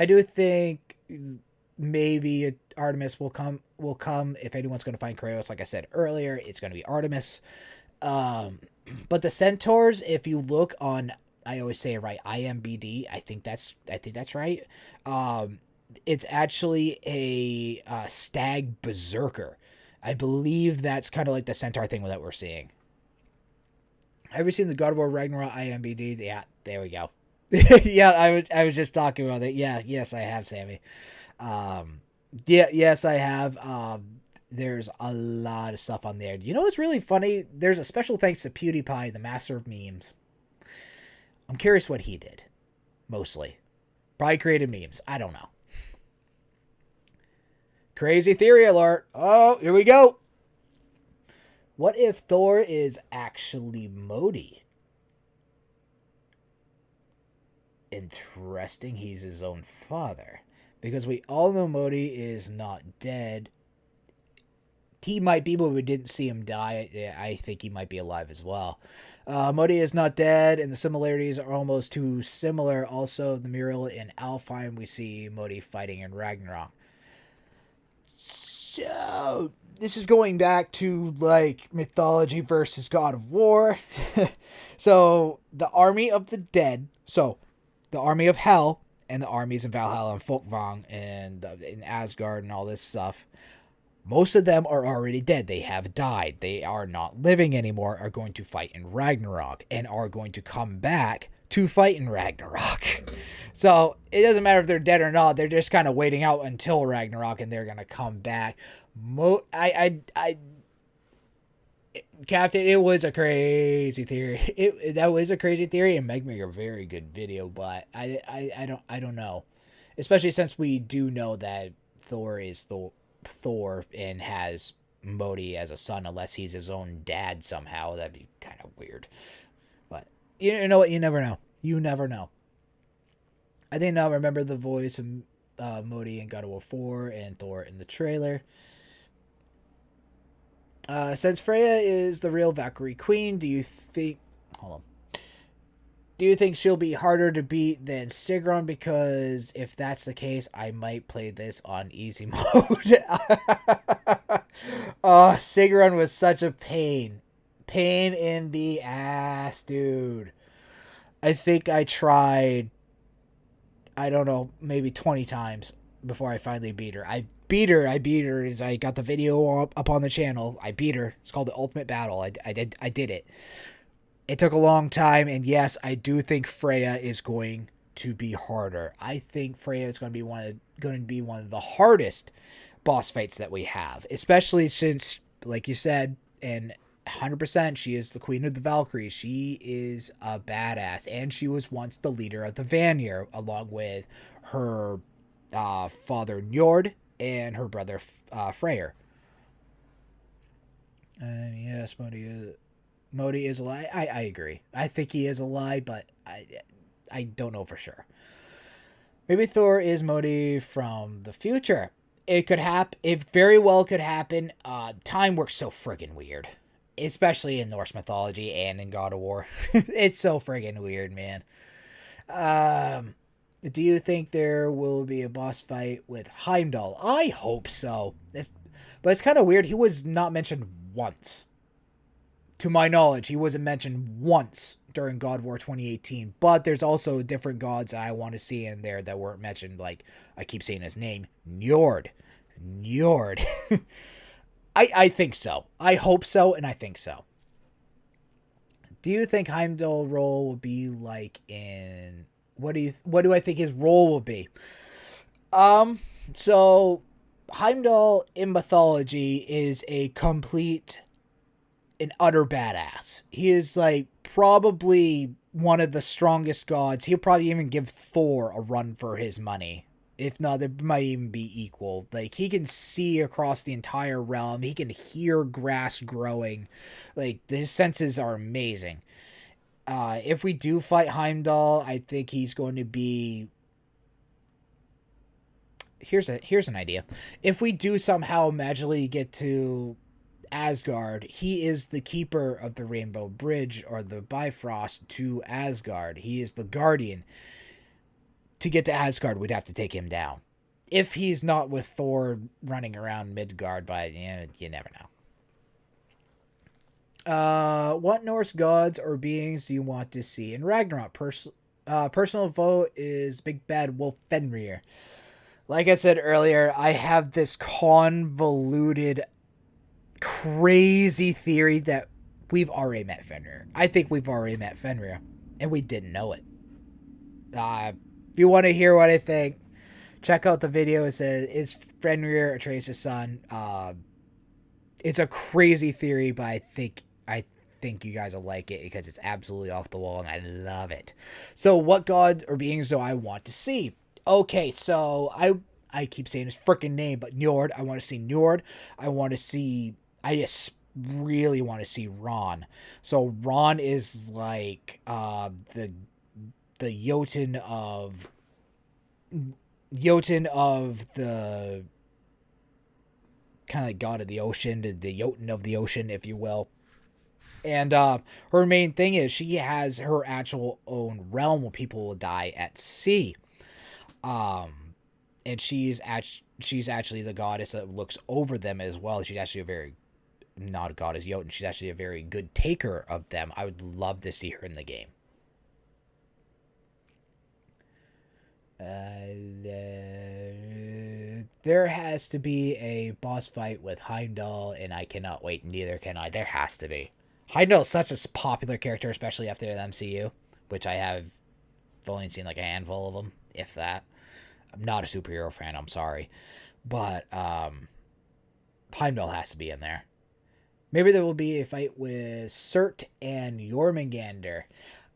do think maybe Artemis will come. If anyone's going to find Kratos, like I said earlier, it's going to be Artemis. But the centaurs, if you look on, I always say it right, IMBD, I think that's right. It's actually a stag berserker. I believe that's kind of like the centaur thing that we're seeing. Have you seen the God of War Ragnarok IMBD? Yeah, there we go. Yeah, I was just talking about it. Yeah, yes, I have, Sammy. Yes, I have. There's a lot of stuff on there. You know what's really funny? There's a special thanks to PewDiePie, the master of memes. I'm curious what he did. Mostly. Probably created memes. I don't know. Crazy theory alert. Oh, here we go. What if Thor is actually Modi? Interesting. He's his own father. Because we all know Modi is not dead. He might be, but we didn't see him die. I think he might be alive as well. Modi is not dead, and the similarities are almost too similar. Also, the mural in Alfheim, we see Modi fighting in Ragnarok. So, this is going back to, like, mythology versus God of War. So, the army of the dead. So, the army of hell. And the armies in Valhalla and Folkvang and in Asgard and all this stuff. Most of them are already dead. They have died. They are not living anymore, are going to fight in Ragnarok, and are going to come back to fight in Ragnarok. So it doesn't matter if they're dead or not. They're just kind of waiting out until Ragnarok, and they're going to come back. Captain, it was a crazy theory. That was a crazy theory, and make me a very good video. But I don't know, especially since we do know that Thor is Thor and has Modi as a son, unless he's his own dad somehow. That'd be kind of weird. But you know what? You never know. You never know. I think I'll remember the voice of Modi in God of War 4 and Thor in the trailer. Since Freyr is the real Valkyrie Queen, do you think... Hold on. Do you think she'll be harder to beat than Sigrun? Because if that's the case, I might play this on easy mode. Oh, Sigrun was such a pain. Pain in the ass, dude. I think I tried, I don't know, maybe 20 times before I finally beat her. I beat her. I got the video up on the channel. I beat her. It's called The Ultimate Battle. I did it. It took a long time, and yes, I do think Freyr is going to be harder. I think Freyr is going to be one of the hardest boss fights that we have, especially since, like you said, and 100%, she is the queen of the Valkyries. She is a badass, and she was once the leader of the Vanir, along with her father Njord and her brother Freyr. Yes, Modi is a lie. I agree. I think he is a lie, but I don't know for sure. Maybe Thor is Modi from the future. It could happen. It very well could happen. Time works so friggin' weird, especially in Norse mythology and in God of War. It's so friggin' weird, man. Do you think there will be a boss fight with Heimdall? I hope so. But it's kind of weird. He was not mentioned once. To my knowledge, he wasn't mentioned once during God of War 2018. But there's also different gods I want to see in there that weren't mentioned. Like, I keep saying his name. Njord. I think so. I hope so, and I think so. Do you think Heimdall role will be like in... What do I think his role will be? So Heimdall in mythology is a complete and utter badass. He is like probably one of the strongest gods. He'll probably even give Thor a run for his money. If not, they might even be equal. Like, he can see across the entire realm. He can hear grass growing. Like, his senses are amazing. If we do fight Heimdall, I think he's going to be... Here's an idea. If we do somehow magically get to Asgard, he is the keeper of the Rainbow Bridge, or the Bifrost, to Asgard. He is the guardian. To get to Asgard, we'd have to take him down. If he's not with Thor running around Midgard, but you never know. What Norse gods or beings do you want to see in Ragnarok? Personal vote is Big Bad Wolf Fenrir. Like I said earlier, I have this convoluted, crazy theory that we've already met Fenrir. I think we've already met Fenrir, and we didn't know it. If you want to hear what I think, check out the video. It says, is Fenrir Atreus' son? It's a crazy theory, but I think you guys will like it because it's absolutely off the wall, and I love it. So what gods or beings do I want to see? Okay, so I keep saying his freaking name, but Njord. I want to see Njord. I just really want to see Ron. So Ron is like the Jotun of the kind of like god of the ocean, the Jotun of the ocean, if you will. And her main thing is she has her actual own realm where people will die at sea. And she's actually the goddess that looks over them as well. She's actually not a goddess Jotun. She's actually a very good taker of them. I would love to see her in the game. There has to be a boss fight with Heimdall, and I cannot wait. Neither can I. There has to be. Heimdall's such a popular character, especially after the MCU, which I have only seen like a handful of them, if that. I'm not a superhero fan, I'm sorry. But Heimdall has to be in there. Maybe there will be a fight with Surt and Jormungandr.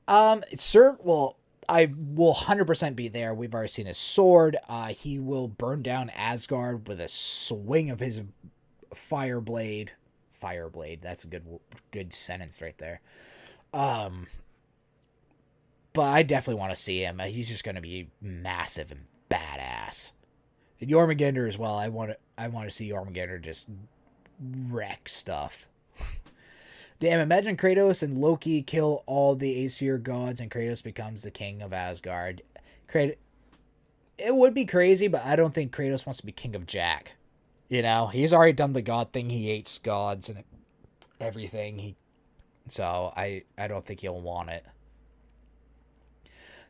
Surt, well, I will 100% be there. We've already seen his sword. He will burn down Asgard with a swing of his fire blade. Fire blade. That's a good sentence right there. But I definitely want to see him. He's just going to be massive and badass. And Jormungandr as well. I want to see Jormungandr just wreck stuff. Damn, imagine Kratos and Loki kill all the Aesir gods and Kratos becomes the king of Asgard. It would be crazy, but I don't think Kratos wants to be king of Jack. You know, he's already done the god thing. He hates gods and everything. So I don't think he'll want it.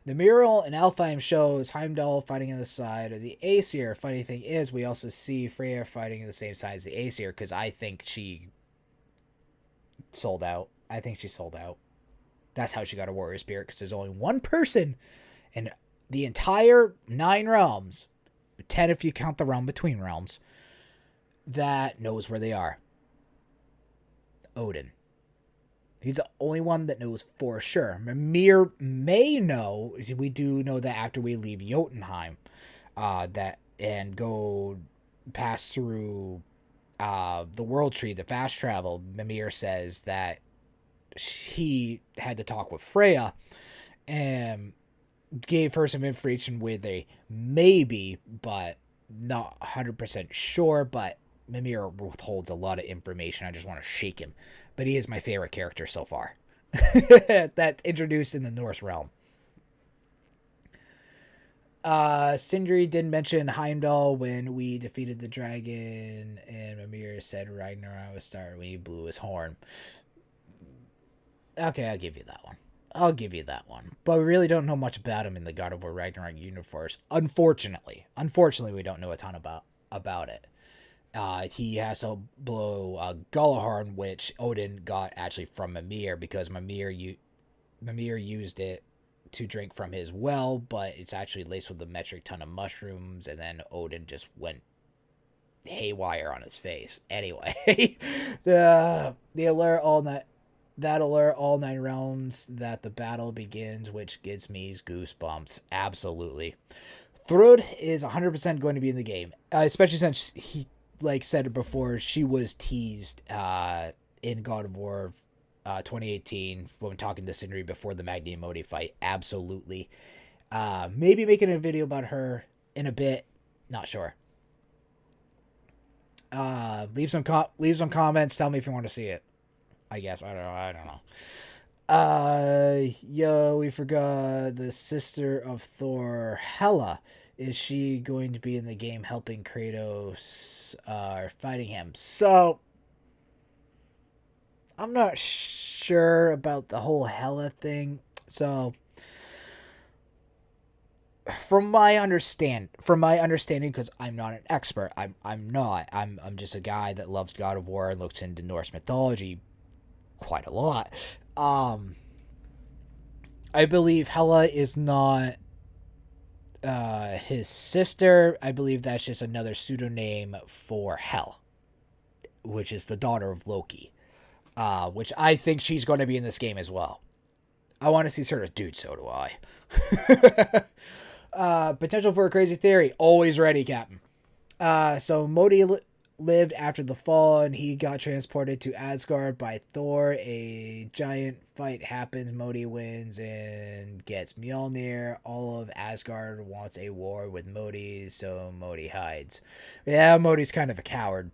The mural in Alfheim shows Heimdall fighting on the side of the Aesir. Funny thing is, we also see Freyr fighting on the same side as the Aesir because I think she sold out. I think she sold out. That's how she got a warrior spirit, because there's only one person in the entire 9 realms, 10 if you count the realm between realms, that knows where they are. Odin. He's the only one that knows for sure. Mimir may know. We do know that after we leave Jotunheim, and go pass through the World Tree, the fast travel, Mimir says that he had to talk with Freya and gave her some information with a maybe, but not 100% sure. But Mimir withholds a lot of information. I just want to shake him. But he is my favorite character so far. That's introduced in the Norse realm. Sindri did mention Heimdall when we defeated the dragon, and Mimir said Ragnarok was started when he blew his horn. Okay, I'll give you that one. But we really don't know much about him in the God of War Ragnarok universe. Unfortunately, we don't know a ton about it. He has to blow Gjallarhorn, which Odin got actually from Mimir, because Mimir used it to drink from his well, but it's actually laced with a metric ton of mushrooms, and then Odin just went haywire on his face. Anyway, the alert all night. That alert all 9 realms that the battle begins, which gives me goosebumps. Absolutely. Thrud is 100% going to be in the game, especially since he, like said before, she was teased in God of War 2018 when talking to Sindri before the Magni Modi fight. Absolutely. Maybe making a video about her in a bit. Not sure. Leave some comments. Tell me if you want to see it. I guess. I don't know. We forgot the sister of Thor, Hela. Is she going to be in the game helping Kratos or fighting him? So, I'm not sure about the whole Hela thing. So, from my understanding, because I'm not an expert, I'm just a guy that loves God of War and looks into Norse mythology quite a lot. I believe Hela is not his sister. I believe that's just another pseudonym for Hel, which is the daughter of Loki, which I think she's going to be in this game as well. I want to see Sir. Dude, so do I. Potential for a crazy theory. Always ready, Captain. So Modi lived after the fall, and he got transported to Asgard by Thor. A giant fight happens. Modi wins and gets Mjolnir. All of Asgard wants a war with Modi, so Modi hides. Yeah, Modi's kind of a coward,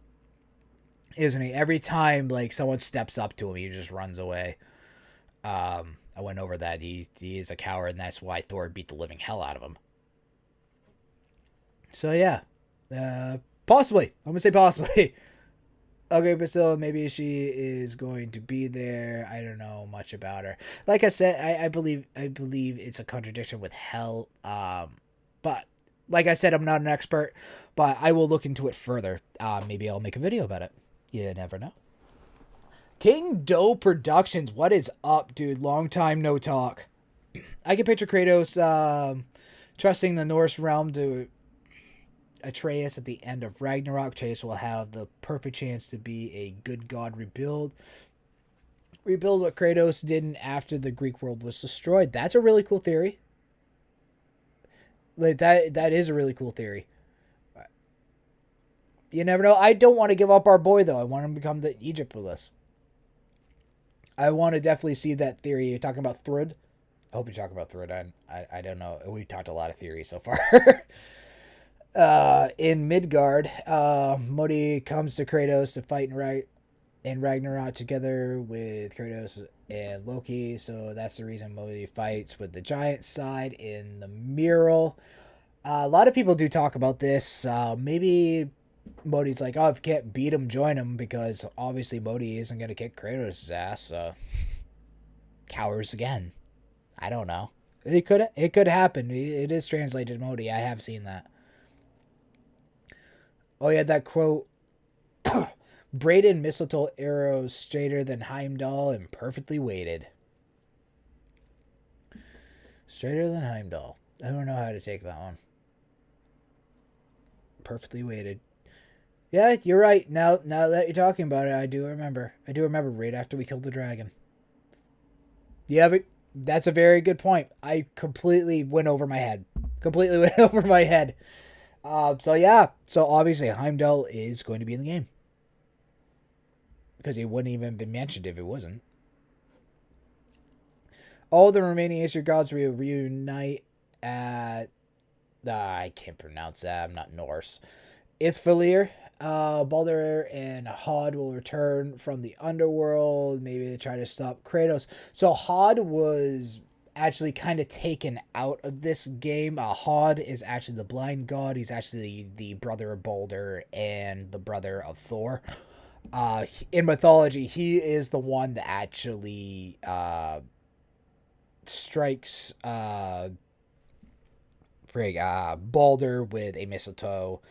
isn't he? Every time like someone steps up to him, he just runs away. I went over that. He is a coward, and that's why Thor beat the living hell out of him. So yeah, possibly. I'm gonna say possibly. Okay, Priscilla, maybe she is going to be there. I don't know much about her. Like I said, I believe it's a contradiction with Hel. But like I said, I'm not an expert, but I will look into it further. Maybe I'll make a video about it. You never know. King Doe Productions, what is up, dude? Long time no talk. I can picture Kratos trusting the Norse realm to Atreus at the end of Ragnarok. Atreus will have the perfect chance to be a good god rebuild what Kratos didn't after the Greek world was destroyed. That's a really cool theory. Like that is a really cool theory. You never know. I don't want to give up our boy though. I want him to come to Egypt with us. I want to definitely see that theory. You're talking about Thrud? I hope you're talking about Thrud. I don't know. We've talked a lot of theories so far. In Midgard, Modi comes to Kratos to fight in Ragnarok together with Kratos and Loki. So that's the reason Modi fights with the giant side in the mural. A lot of people do talk about this. Maybe Modi's like, oh, if you can't beat him, join him, because obviously Modi isn't going to kick Kratos' ass. Cowards again. I don't know. It could happen. It is translated Modi. I have seen that. Oh yeah, that quote. Braden mistletoe arrows straighter than Heimdall and perfectly weighted. Straighter than Heimdall. I don't know how to take that one. Perfectly weighted. Yeah, you're right. Now that you're talking about it, I do remember. Right after we killed the dragon. Yeah, but that's a very good point. I completely went over my head. So yeah. So obviously Heimdall is going to be in the game. Because he wouldn't even been mentioned if it wasn't. All the remaining Aesir gods will reunite at... I can't pronounce that. I'm not Norse. Ithfalir. Baldur and Hod will return from the underworld, maybe to try to stop Kratos. So Hod was actually kind of taken out of this game. Hod is actually the blind god. He's actually the brother of Baldur and the brother of Thor. In mythology, he is the one that actually strikes Baldur with a mistletoe.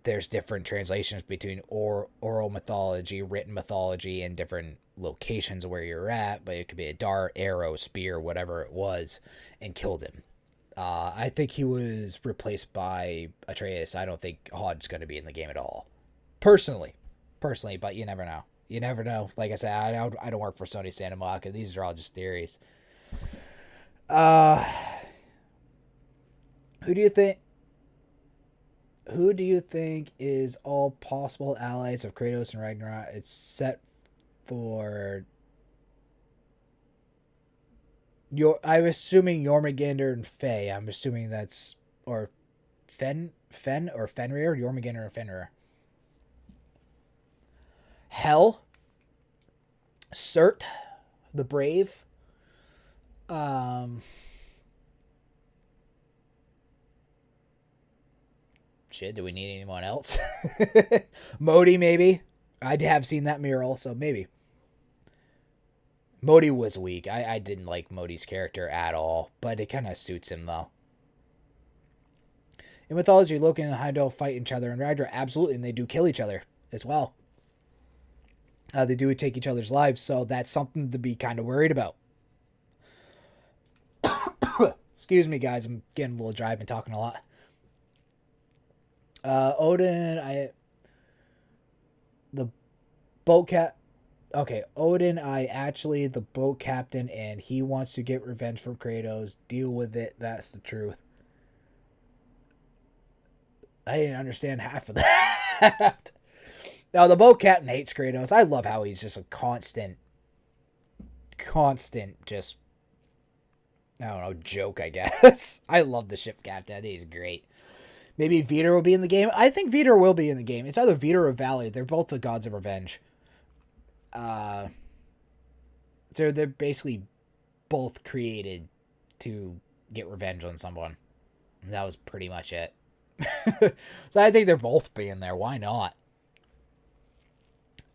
There's different translations between oral mythology, written mythology, and different locations where you're at, but it could be a dart, arrow, spear, whatever it was, and killed him. I think he was replaced by Atreus. I don't think Hod's going to be in the game at all. Personally, but you never know. Like I said, I don't work for Sony Santa Monica. These are all just theories. Who do you think is all possible allies of Kratos and Ragnarok? It's set for I'm assuming Jormungandr and Faye. I'm assuming that's or Fen or Fenrir, Jormungandr and Fenrir. Hel, Surt, the Brave. Shit, do we need anyone else? Modi, maybe. I have seen that mural, so maybe. Modi was weak. I didn't like Modi's character at all, but it kind of suits him, though. In mythology, Loki and Heimdall fight each other in Ragnarok, absolutely, and they do kill each other as well. They do take each other's lives, so that's something to be kind of worried about. Excuse me, guys. I'm getting a little dry. I've been talking a lot. Odin, the boat Odin, the boat captain, and he wants to get revenge from Kratos. Deal with it. That's the truth. I didn't understand half of that. Now, the boat captain hates Kratos. I love how he's just a constant, just, I don't know, joke, I guess. I love the ship captain. I think he's great. Maybe Vitor will be in the game. I think Vitor will be in the game. It's either Vitor or Valley. They're both the gods of revenge. So they're basically both created to get revenge on someone. And that was pretty much it. So I think they're both being there. Why not?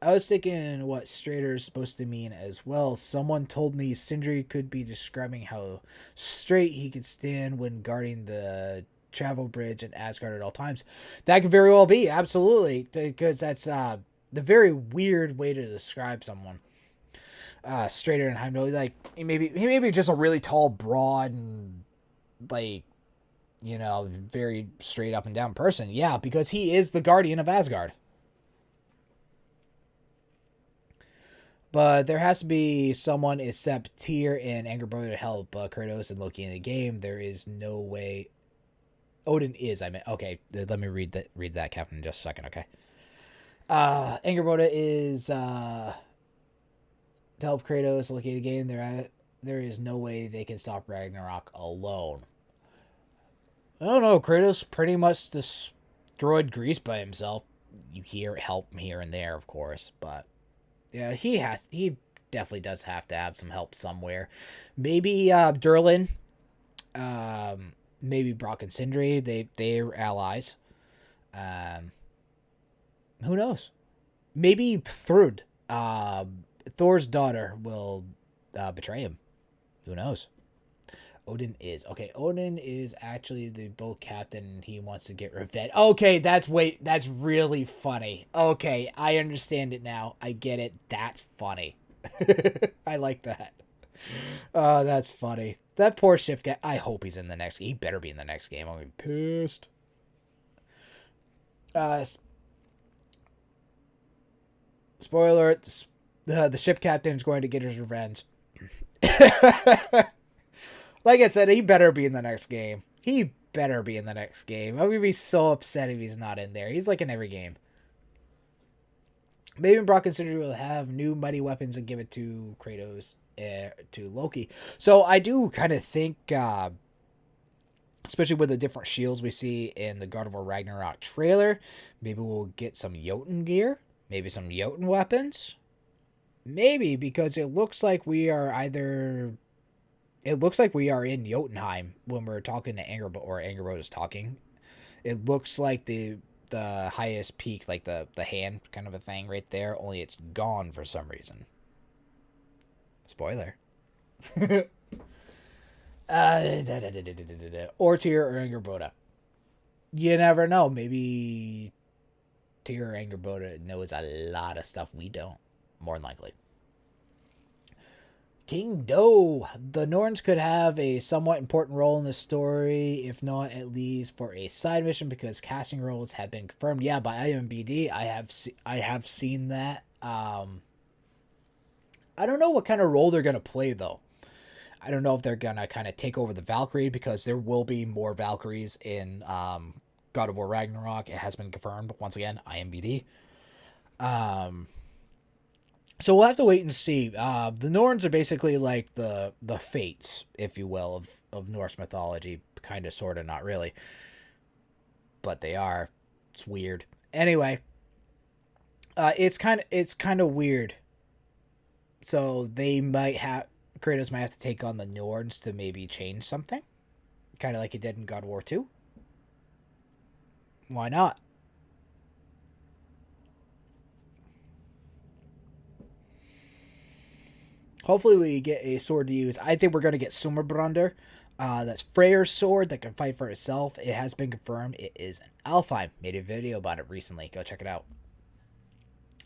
I was thinking what straighter is supposed to mean as well. Someone told me Sindri could be describing how straight he could stand when guarding the travel bridge in Asgard at all times. That could very well be, absolutely, because that's the very weird way to describe someone. Straighter than Heimdall, like he may be just a really tall, broad, and like, you know, very straight up and down person. Yeah, because he is the guardian of Asgard. But there has to be someone except Tyr and Anger Brother to help Kratos and Loki in the game. There is no way. Odin is, I meant. Okay, let me read that, Captain, in just a second, okay? Angerboda is to help Kratos locate a game. There is no way they can stop Ragnarok alone. I don't know. Kratos pretty much destroyed Greece by himself. You hear help here and there, of course, but yeah, he definitely does have to have some help somewhere. Maybe Durlin, maybe Brock and Sindri. They're allies. Who knows? Maybe Thrud, Thor's daughter, will betray him. Who knows? Odin is actually the boat captain, and he wants to get revenge. Okay, that's really funny. Okay, I understand it now. I get it. That's funny. I like that. Oh, that's funny. That poor ship guy. I hope he's in the next game. He better be in the next game. I'm gonna be pissed. Spoiler alert, the ship captain is going to get his revenge. Like I said, he better be in the next game. He better be in the next game. I'm going to be so upset if he's not in there. He's like in every game. Maybe Brock and Sindri will have new mighty weapons and give it to Kratos, to Loki. So I do kind of think, especially with the different shields we see in the God of War Ragnarok trailer, maybe we'll get some Jotun gear. Maybe some Jotun weapons. Maybe, because it looks like we are in Jotunheim when we're talking to Angerboda, or Angerboda is talking. It looks like the highest peak, like the hand kind of a thing right there, only it's gone for some reason. Spoiler. Or Tyr or Angerboda. You never know. Maybe Tyr or Angerboda knows a lot of stuff we don't. More than likely. King Do. The Norns could have a somewhat important role in the story, if not at least for a side mission, because casting roles have been confirmed. Yeah, by IMBD, I have seen that. I don't know what kind of role they're gonna play though. I don't know if they're gonna kind of take over the Valkyrie, because there will be more Valkyries in God of War Ragnarok. It has been confirmed once again. IMBD. So we'll have to wait and see. The Norns are basically like the fates, if you will, of Norse mythology. Kind of, sort of, not really. But they are. It's weird. Anyway, it's kind of weird. So Kratos might have to take on the Norns to maybe change something. Kind of like he did in God of War 2. Why not? Hopefully we get a sword to use. I think we're going to get Sumarbrander. That's Freyr's sword that can fight for itself. It has been confirmed. It is an Alfheim. Made a video about it recently. Go check it out.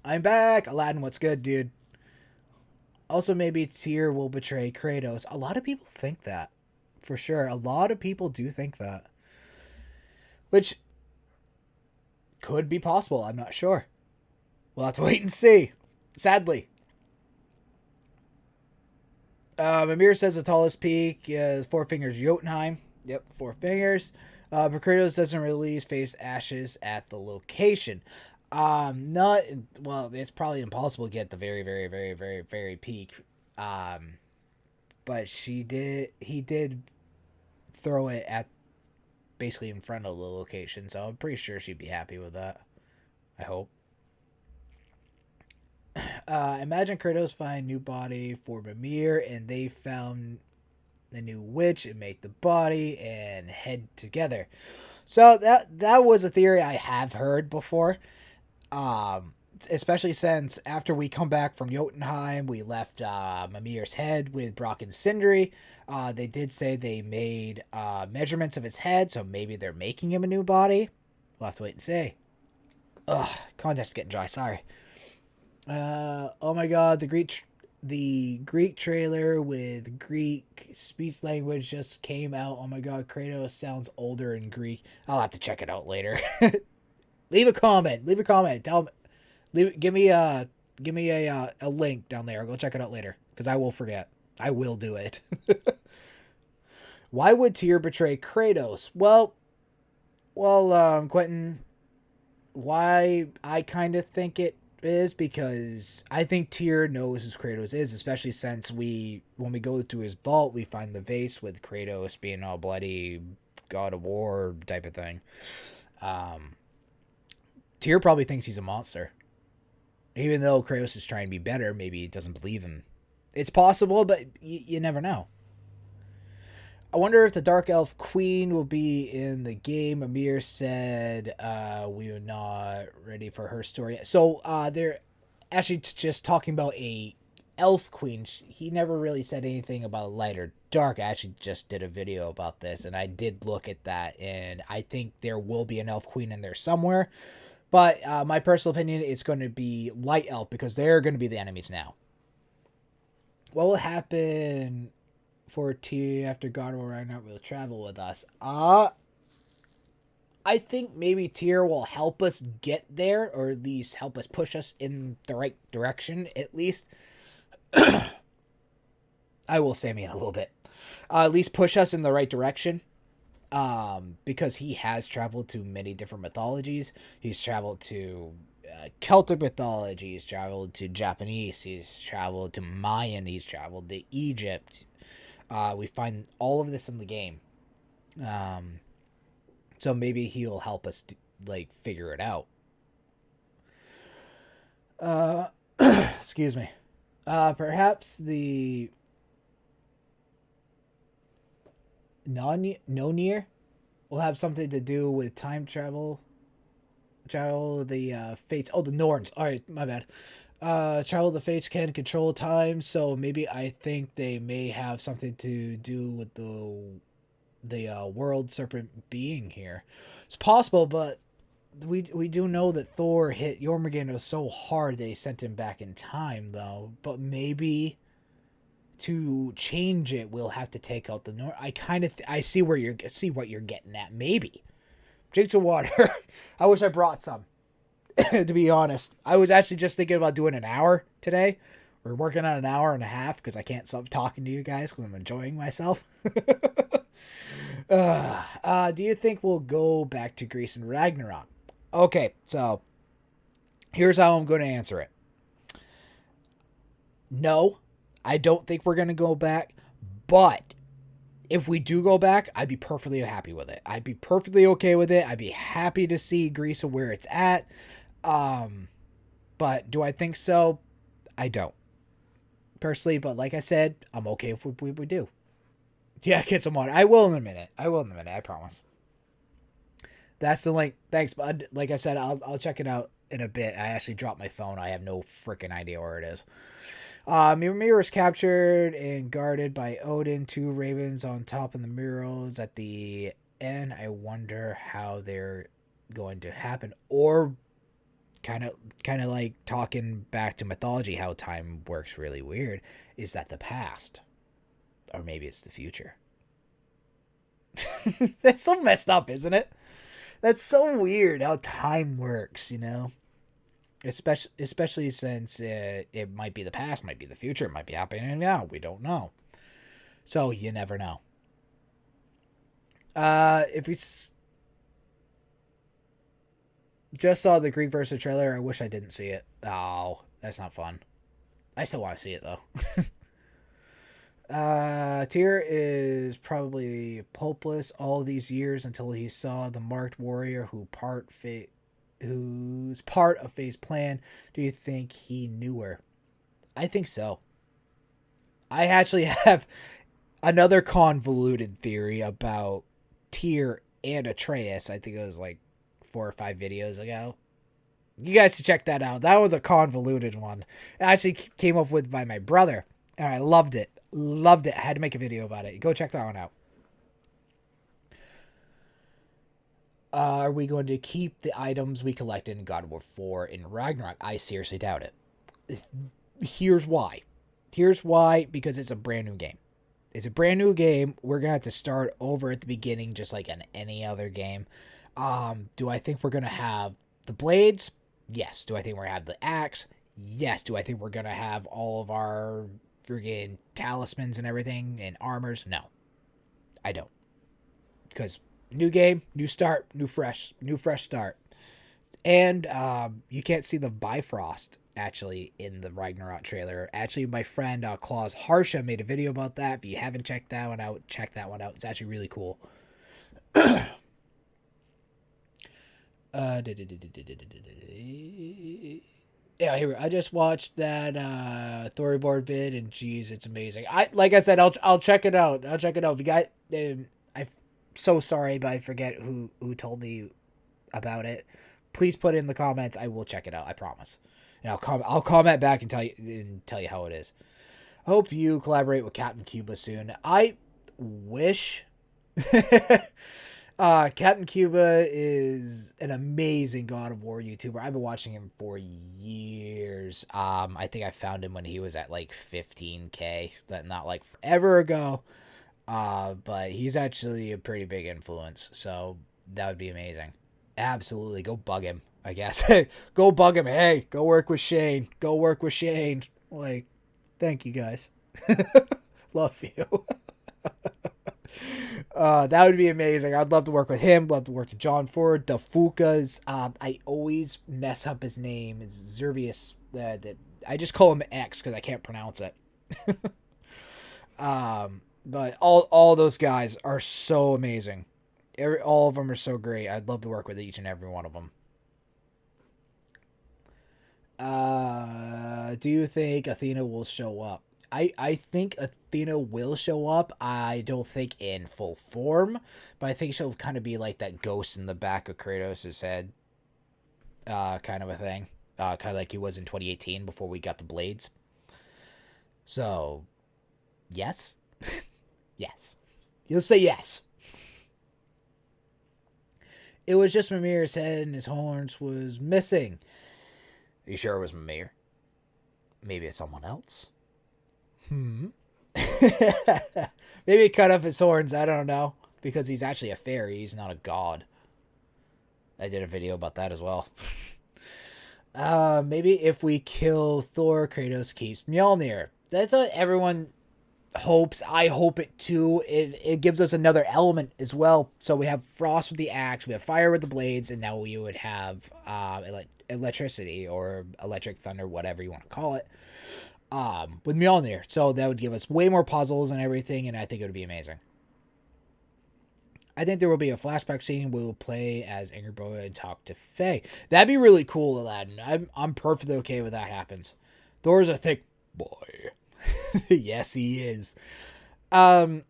I'm back. Aladdin, what's good, dude? Also, maybe Tyr will betray Kratos. A lot of people think that. For sure. A lot of people do think that. Which could be possible. I'm not sure. We'll have to wait and see. Sadly. Amir says the tallest peak is Four Fingers Jotunheim. Yep, Four Fingers. But Kratos doesn't release face ashes at the location. It's probably impossible to get the very, very, very, very, very peak. But he did throw it at basically in front of the location, so I'm pretty sure she'd be happy with that. I hope. Imagine Kratos find new body for Mimir, and they found the new witch and make the body and head together. So that was a theory I have heard before. Especially since after we come back from Jotunheim, we left Mimir's head with Brock and Sindri. They did say they made measurements of his head, so maybe they're making him a new body. We'll have to wait and see. Ugh, content's getting dry, sorry. Oh my god, the Greek trailer with Greek speech language just came out. Oh my god, Kratos sounds older in Greek. I'll have to check it out later. Leave a comment. Tell me, give me a link down there. I'll go check it out later, because I will forget. I will do it. Why would Tyr betray Kratos? Well, Well, Quentin, why I kind of think it is because I think Tyr knows who Kratos is, especially since when we go to his vault, we find the vase with Kratos being all bloody, God of War type of thing. Um, Tyr probably thinks he's a monster. Even though Kratos is trying to be better, maybe he doesn't believe him. It's possible, but you never know. I wonder if the Dark Elf Queen will be in the game. Amir said we are not ready for her story. So they're actually just talking about a elf queen. He never really said anything about light or dark. I actually just did a video about this, and I did look at that, and I think there will be an elf queen in there somewhere. But my personal opinion, it's going to be light elf because they're going to be the enemies now. What will happen for Tyr after God of Ragnarok will travel with us? I think maybe Tyr will help us get there, or at least help us push us in the right direction, at least. I will say me in a little bit. At least push us in the right direction. Because he has traveled to many different mythologies. He's traveled to Celtic mythology. He's traveled to Japanese. He's traveled to Mayan. He's traveled to Egypt. We find all of this in the game. So maybe he'll help us figure it out. Excuse me. Perhaps the Nonir will have something to do with time travel. The fates. Oh, the Norns. All right, my bad. Travel the fates can control time, so maybe I think they may have something to do with the world serpent being here. It's possible, but we do know that Thor hit Jormungandr so hard they sent him back in time, though. But maybe to change it, we'll have to take out the North. I see what you're getting at. Maybe drinks of water. I wish I brought some. To be honest, I was actually just thinking about doing an hour today. We're working on an hour and a half because I can't stop talking to you guys because I'm enjoying myself. Do you think we'll go back to Greece and Ragnarok? Okay, so here's how I'm going to answer it. No, I don't think we're going to go back, but if we do go back, I'd be perfectly happy with it. I'd be perfectly okay with it. I'd be happy to see Greece and where it's at. But do I think so? I don't. Personally, but like I said, I'm okay if we do. Yeah, get some water. I will in a minute. I promise. That's the link. Thanks, bud. Like I said, I'll check it out in a bit. I actually dropped my phone. I have no freaking idea where it is. Mimir is captured and guarded by Odin. 2 ravens on top of the murals at the end. I wonder how they're going to happen. Or kind of like talking back to mythology, how time works really weird. Is that the past? Or maybe it's the future. That's so messed up, isn't it? That's so weird how time works, you know? Especially since it might be the past, might be the future, it might be happening now. We don't know. So you never know. If we just saw the Greek versus trailer, I wish I didn't see it. Oh, that's not fun. I still want to see it though. Tyr is probably pulpless all these years until he saw the marked warrior who's part of Faye's plan. Do you think he knew her? I think so. I actually have another convoluted theory about Tyr and Atreus. I think it was like 4 or 5 videos ago. You guys should check that out. That was a convoluted one. It actually came up with by my brother, and I loved it. Loved it. I had to make a video about it. Go check that one out. Are we going to keep the items we collected in God of War 4 in Ragnarok? I seriously doubt it. Here's why. Because it's a brand new game. It's a brand new game. We're going to have to start over at the beginning just like in any other game. Do I think we're going to have the blades? Yes. Do I think we're going to have the axe? Yes. Do I think we're going to have all of our friggin' talismans and everything and armors? No. I don't. Because New game, new start, new fresh start. And you can't see the Bifrost actually in the Ragnarok trailer. Actually, my friend Klaus Harsha made a video about that. If you haven't checked that one out, check that one out. It's actually really cool. Yeah, here I just watched that storyboard vid, and geez, it's amazing. Like I said, I'll check it out. I'll check it out. If you guys, I'm so sorry, but I forget who told me about it. Please put it in the comments. I will check it out. I promise. And I'll comment back and tell you how it is. I hope you collaborate with Captain Cuba soon. I wish. Captain Cuba is an amazing God of War YouTuber. I've been watching him for years. I think I found him when he was at like 15K, not like forever ago. But he's actually a pretty big influence, so that would be amazing. Absolutely, go bug him, I guess. Go bug him. Hey, go work with Shane. Go work with Shane. Like, thank you guys. Love you. That would be amazing. I'd love to work with him. Love to work with John Ford, the Fukas. I always mess up his name. It's Zervius. I just call him X because I can't pronounce it. But all those guys are so amazing. All of them are so great. I'd love to work with each and every one of them. Do you think Athena will show up? I think Athena will show up. I don't think in full form, but I think she'll kind of be like that ghost in the back of Kratos' head, kind of a thing. Kind of like he was in 2018 before we got the blades. So, yes. Yes. You'll say yes. It was just Mimir's head and his horns was missing. Are you sure it was Mimir? Maybe it's someone else? Maybe he cut off his horns. I don't know. Because he's actually a fairy. He's not a god. I did a video about that as well. Maybe if we kill Thor, Kratos keeps Mjolnir. That's what everyone hopes. I hope it too. It gives us another element as well. So we have frost with the axe, we have fire with the blades, and now we would have electricity or electric thunder, whatever you want to call it, with Mjolnir. So that would give us way more puzzles and everything, and I think it would be amazing. I think there will be a flashback scene where we'll play as Angry Boy and talk to Faye. That'd be really cool, Aladdin. I'm perfectly okay with that happens. Thor's a thick boy. Yes, he is. To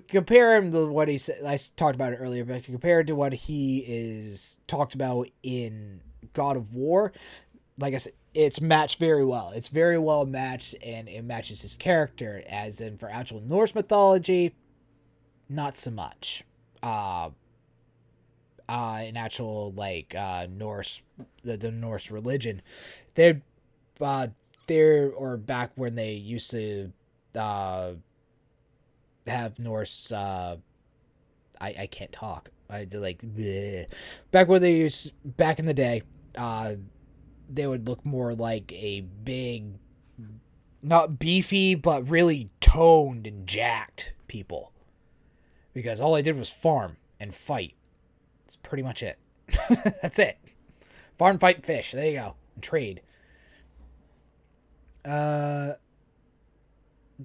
compare him to what he said, I talked about it earlier, but compared to what he is talked about in God of War, like I said, it's matched very well. It's very well matched, and it matches his character. As in, for actual Norse mythology, not so much. In actual Norse, the Norse religion, they're or back when they used to have Norse. I can't talk. I like bleh. Back when they used back in the day. They would look more like a big, not beefy, but really toned and jacked people. Because all I did was farm and fight. That's pretty much it. That's it. Farm, fight, fish. There you go. And trade. God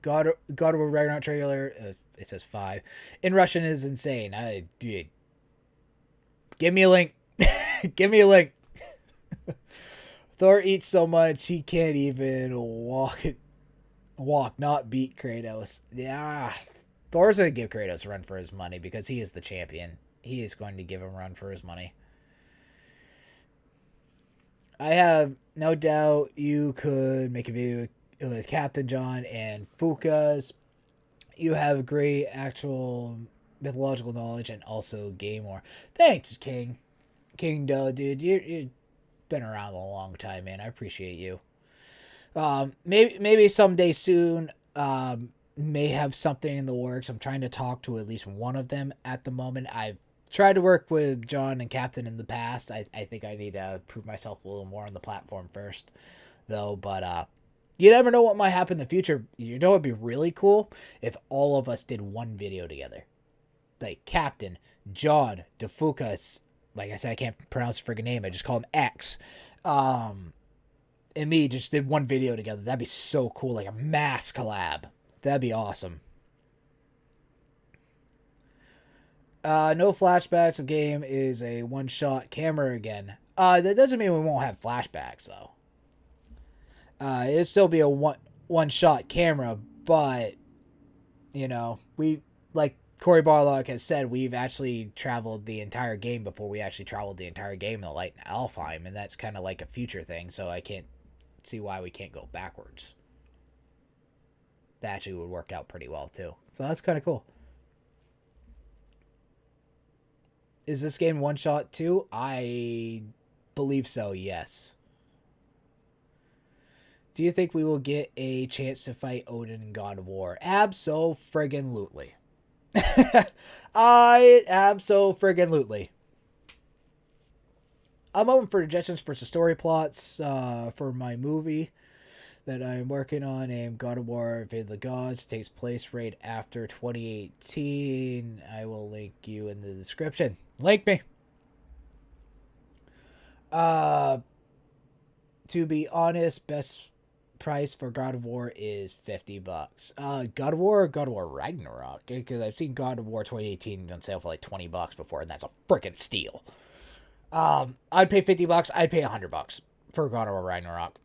of War Ragnarok trailer. It says 5. In Russian is insane. Dude. Give me a link. Give me a link. Thor eats so much he can't even walk, not beat Kratos. Yeah, Thor's going to give Kratos a run for his money because he is the champion. He is going to give him a run for his money. I have no doubt you could make a video with Captain John and Fukas. You have great actual mythological knowledge and also game lore. Thanks, King. King Doe, dude. You're been around a long time, man. I appreciate you. Maybe someday soon, may have something in the works. I'm trying to talk to at least one of them at the moment. I've tried to work with John and Captain in the past. I think I need to prove myself a little more on the platform first, though. But you never know what might happen in the future. You know, it'd be really cool if all of us did one video together. like Captain John DeFuca. Like I said, I can't pronounce the friggin' name. I just call him X. And me just did one video together. That'd be so cool, like a mass collab. That'd be awesome. No flashbacks. The game is a one-shot camera again. That doesn't mean we won't have flashbacks though. It'll still be a one-shot camera, but you know, we, like Corey Barlock has said, we've actually traveled the entire game before we actually traveled the entire game in the Light and Alfheim, and that's kind of like a future thing, so I can't see why we can't go backwards. That actually would work out pretty well too. So that's kind of cool. Is this game one shot too? I believe so, yes. Do you think we will get a chance to fight Odin in God of War? Abso-friggin-lutely. Abso-friggin-lutely. I'm open for suggestions for some story plots for my movie that I'm working on, named God of War Fate of the Gods. It takes place right after 2018. I will link you in the description. Link me. To be honest, best price for God of War is $50. God of War or God of War Ragnarok? Because I've seen God of War 2018 on sale for like $20 before, and that's a freaking steal. I'd pay $50. I'd pay $100 for God of War Ragnarok.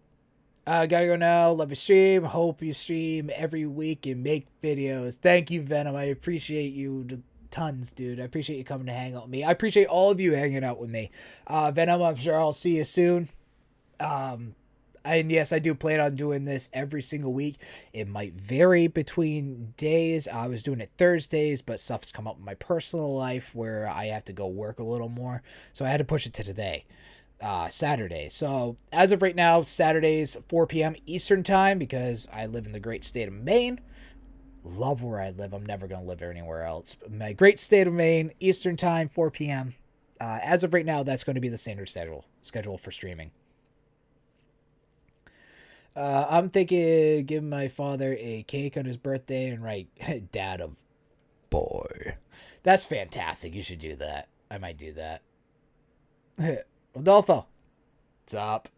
Gotta go now. Love your stream. Hope you stream every week and make videos. Thank you, Venom. I appreciate you tons, dude. I appreciate you coming to hang out with me. I appreciate all of you hanging out with me. Venom, I'm sure I'll see you soon. And yes, I do plan on doing this every single week. It might vary between days. I was doing it Thursdays, but stuff's come up in my personal life where I have to go work a little more. So I had to push it to today, Saturday. So as of right now, Saturdays, 4 p.m. Eastern time, because I live in the great state of Maine. Love where I live. I'm never going to live anywhere else. My great state of Maine, Eastern time, 4 p.m. As of right now, that's going to be the standard schedule for streaming. I'm thinking giving my father a cake on his birthday and write dad of boy. That's fantastic. You should do that. I might do that. Rodolfo, what's up?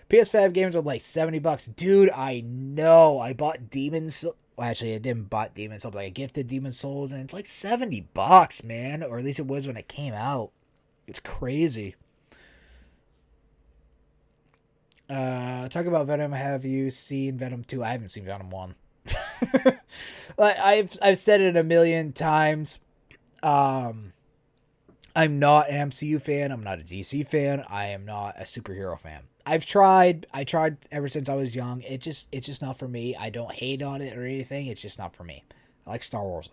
PS5 games are like $70. Dude, I know. I bought Demon's. Well, actually, I didn't buy Demon's Souls. Like, I gifted Demon's Souls, and it's like $70, man. Or at least it was when it came out. It's crazy. Talk about Venom. Have you seen Venom 2? I haven't seen Venom 1. Like I've said it a million times. I'm not an MCU fan. I'm not a DC fan. I am not a superhero fan. I tried ever since I was young. It's just not for me. I don't hate on it or anything. It's just not for me. I like Star Wars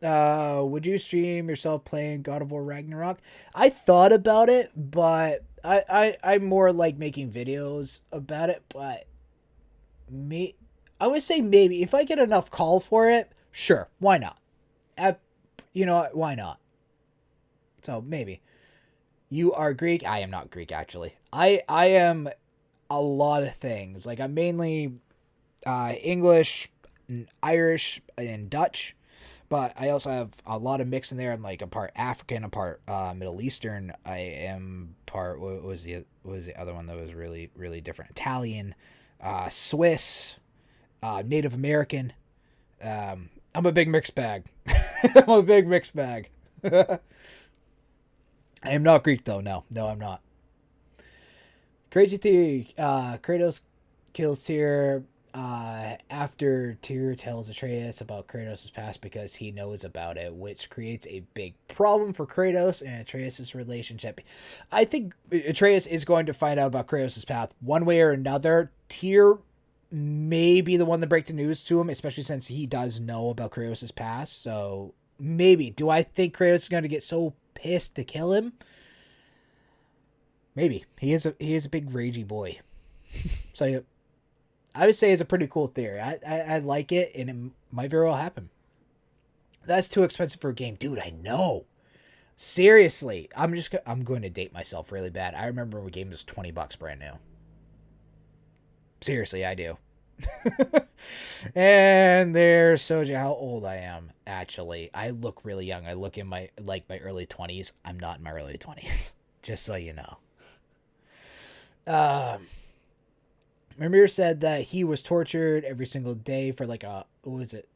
though. Would you stream yourself playing God of War Ragnarok? I thought about it, but I'm more like making videos about it, but I would say maybe if I get enough call for it, sure, why not? You know what, why not? So maybe. You are Greek? I am not Greek, actually. I am a lot of things. Like, I'm mainly English, Irish, and Dutch. But I also have a lot of mix in there. I'm like a part African, a part Middle Eastern. I am part, what was the other one that was really, really different? Italian, Swiss, Native American. I'm a big mixed bag. I'm a big mixed bag. I am not Greek though. No, I'm not. Crazy theory. Kratos kills Tyr after Tyr tells Atreus about Kratos' past because he knows about it, which creates a big problem for Kratos and Atreus' relationship. I think Atreus is going to find out about Kratos' past one way or another. Tyr may be the one to break the news to him, especially since he does know about Kratos' past. So maybe. Do I think Kratos is going to get so pissed to kill him? Maybe. He is a big ragey boy. So I would say it's a pretty cool theory. I like it, and it might very well happen. That's too expensive for a game. Dude, I know. Seriously. I'm going to date myself really bad. I remember when a game was $20 brand new. Seriously, I do. And there's Soja, how old I am, actually. I look really young. I look in my early 20s. I'm not in my early 20s. Just so you know. Mimir said that he was tortured every single day for what was it?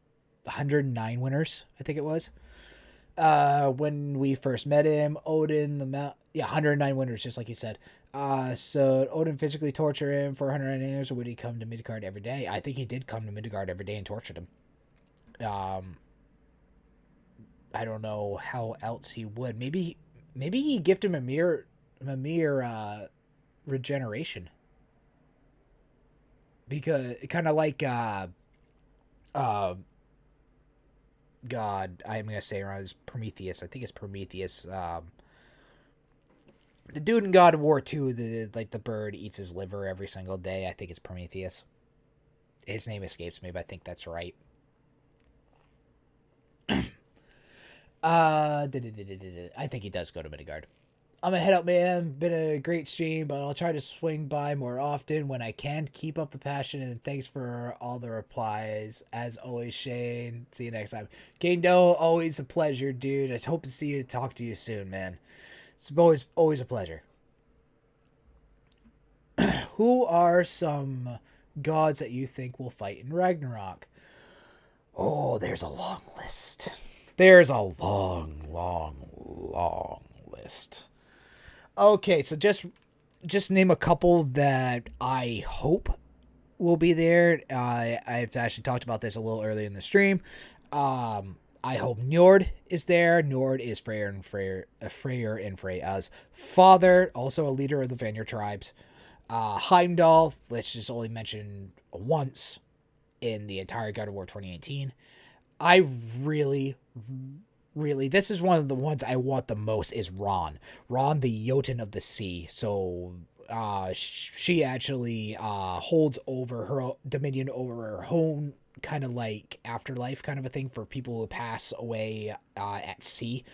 109 winters, I think it was. When we first met him, Odin, 109 winters, just like you said. So Odin physically tortured him for 109 years, or would he come to Midgard every day? I think he did come to Midgard every day and tortured him. I don't know how else he would. Maybe he gifted him a mere regeneration. Because kind of like God, I'm gonna say around is Prometheus. I think it's Prometheus. The dude in God of War 2, the bird eats his liver every single day. I think it's Prometheus. His name escapes me, but I think that's right. I think he does go to Midgard. I'm gonna head out, man. Been a great stream, but I'll try to swing by more often when I can. Keep up the passion, and thanks for all the replies. As always, Shane. See you next time. Kingdo, always a pleasure, dude. I hope to see you, talk to you soon, man. It's always a pleasure. Who are some gods that you think will fight in Ragnarok? Oh, there's a long list. There's a long list. Okay, so just name a couple that I hope will be there. I've actually talked about this a little early in the stream. I hope Njord is there. Njord is Freyr and Freya's father, also a leader of the Vanir tribes. Heimdall, let's just only mention once in the entire God of War 2018. I really, this is one of the ones I want the most is Ran, the Jotun of the sea. So she actually holds over her dominion over her own kind of like afterlife kind of a thing for people who pass away at sea.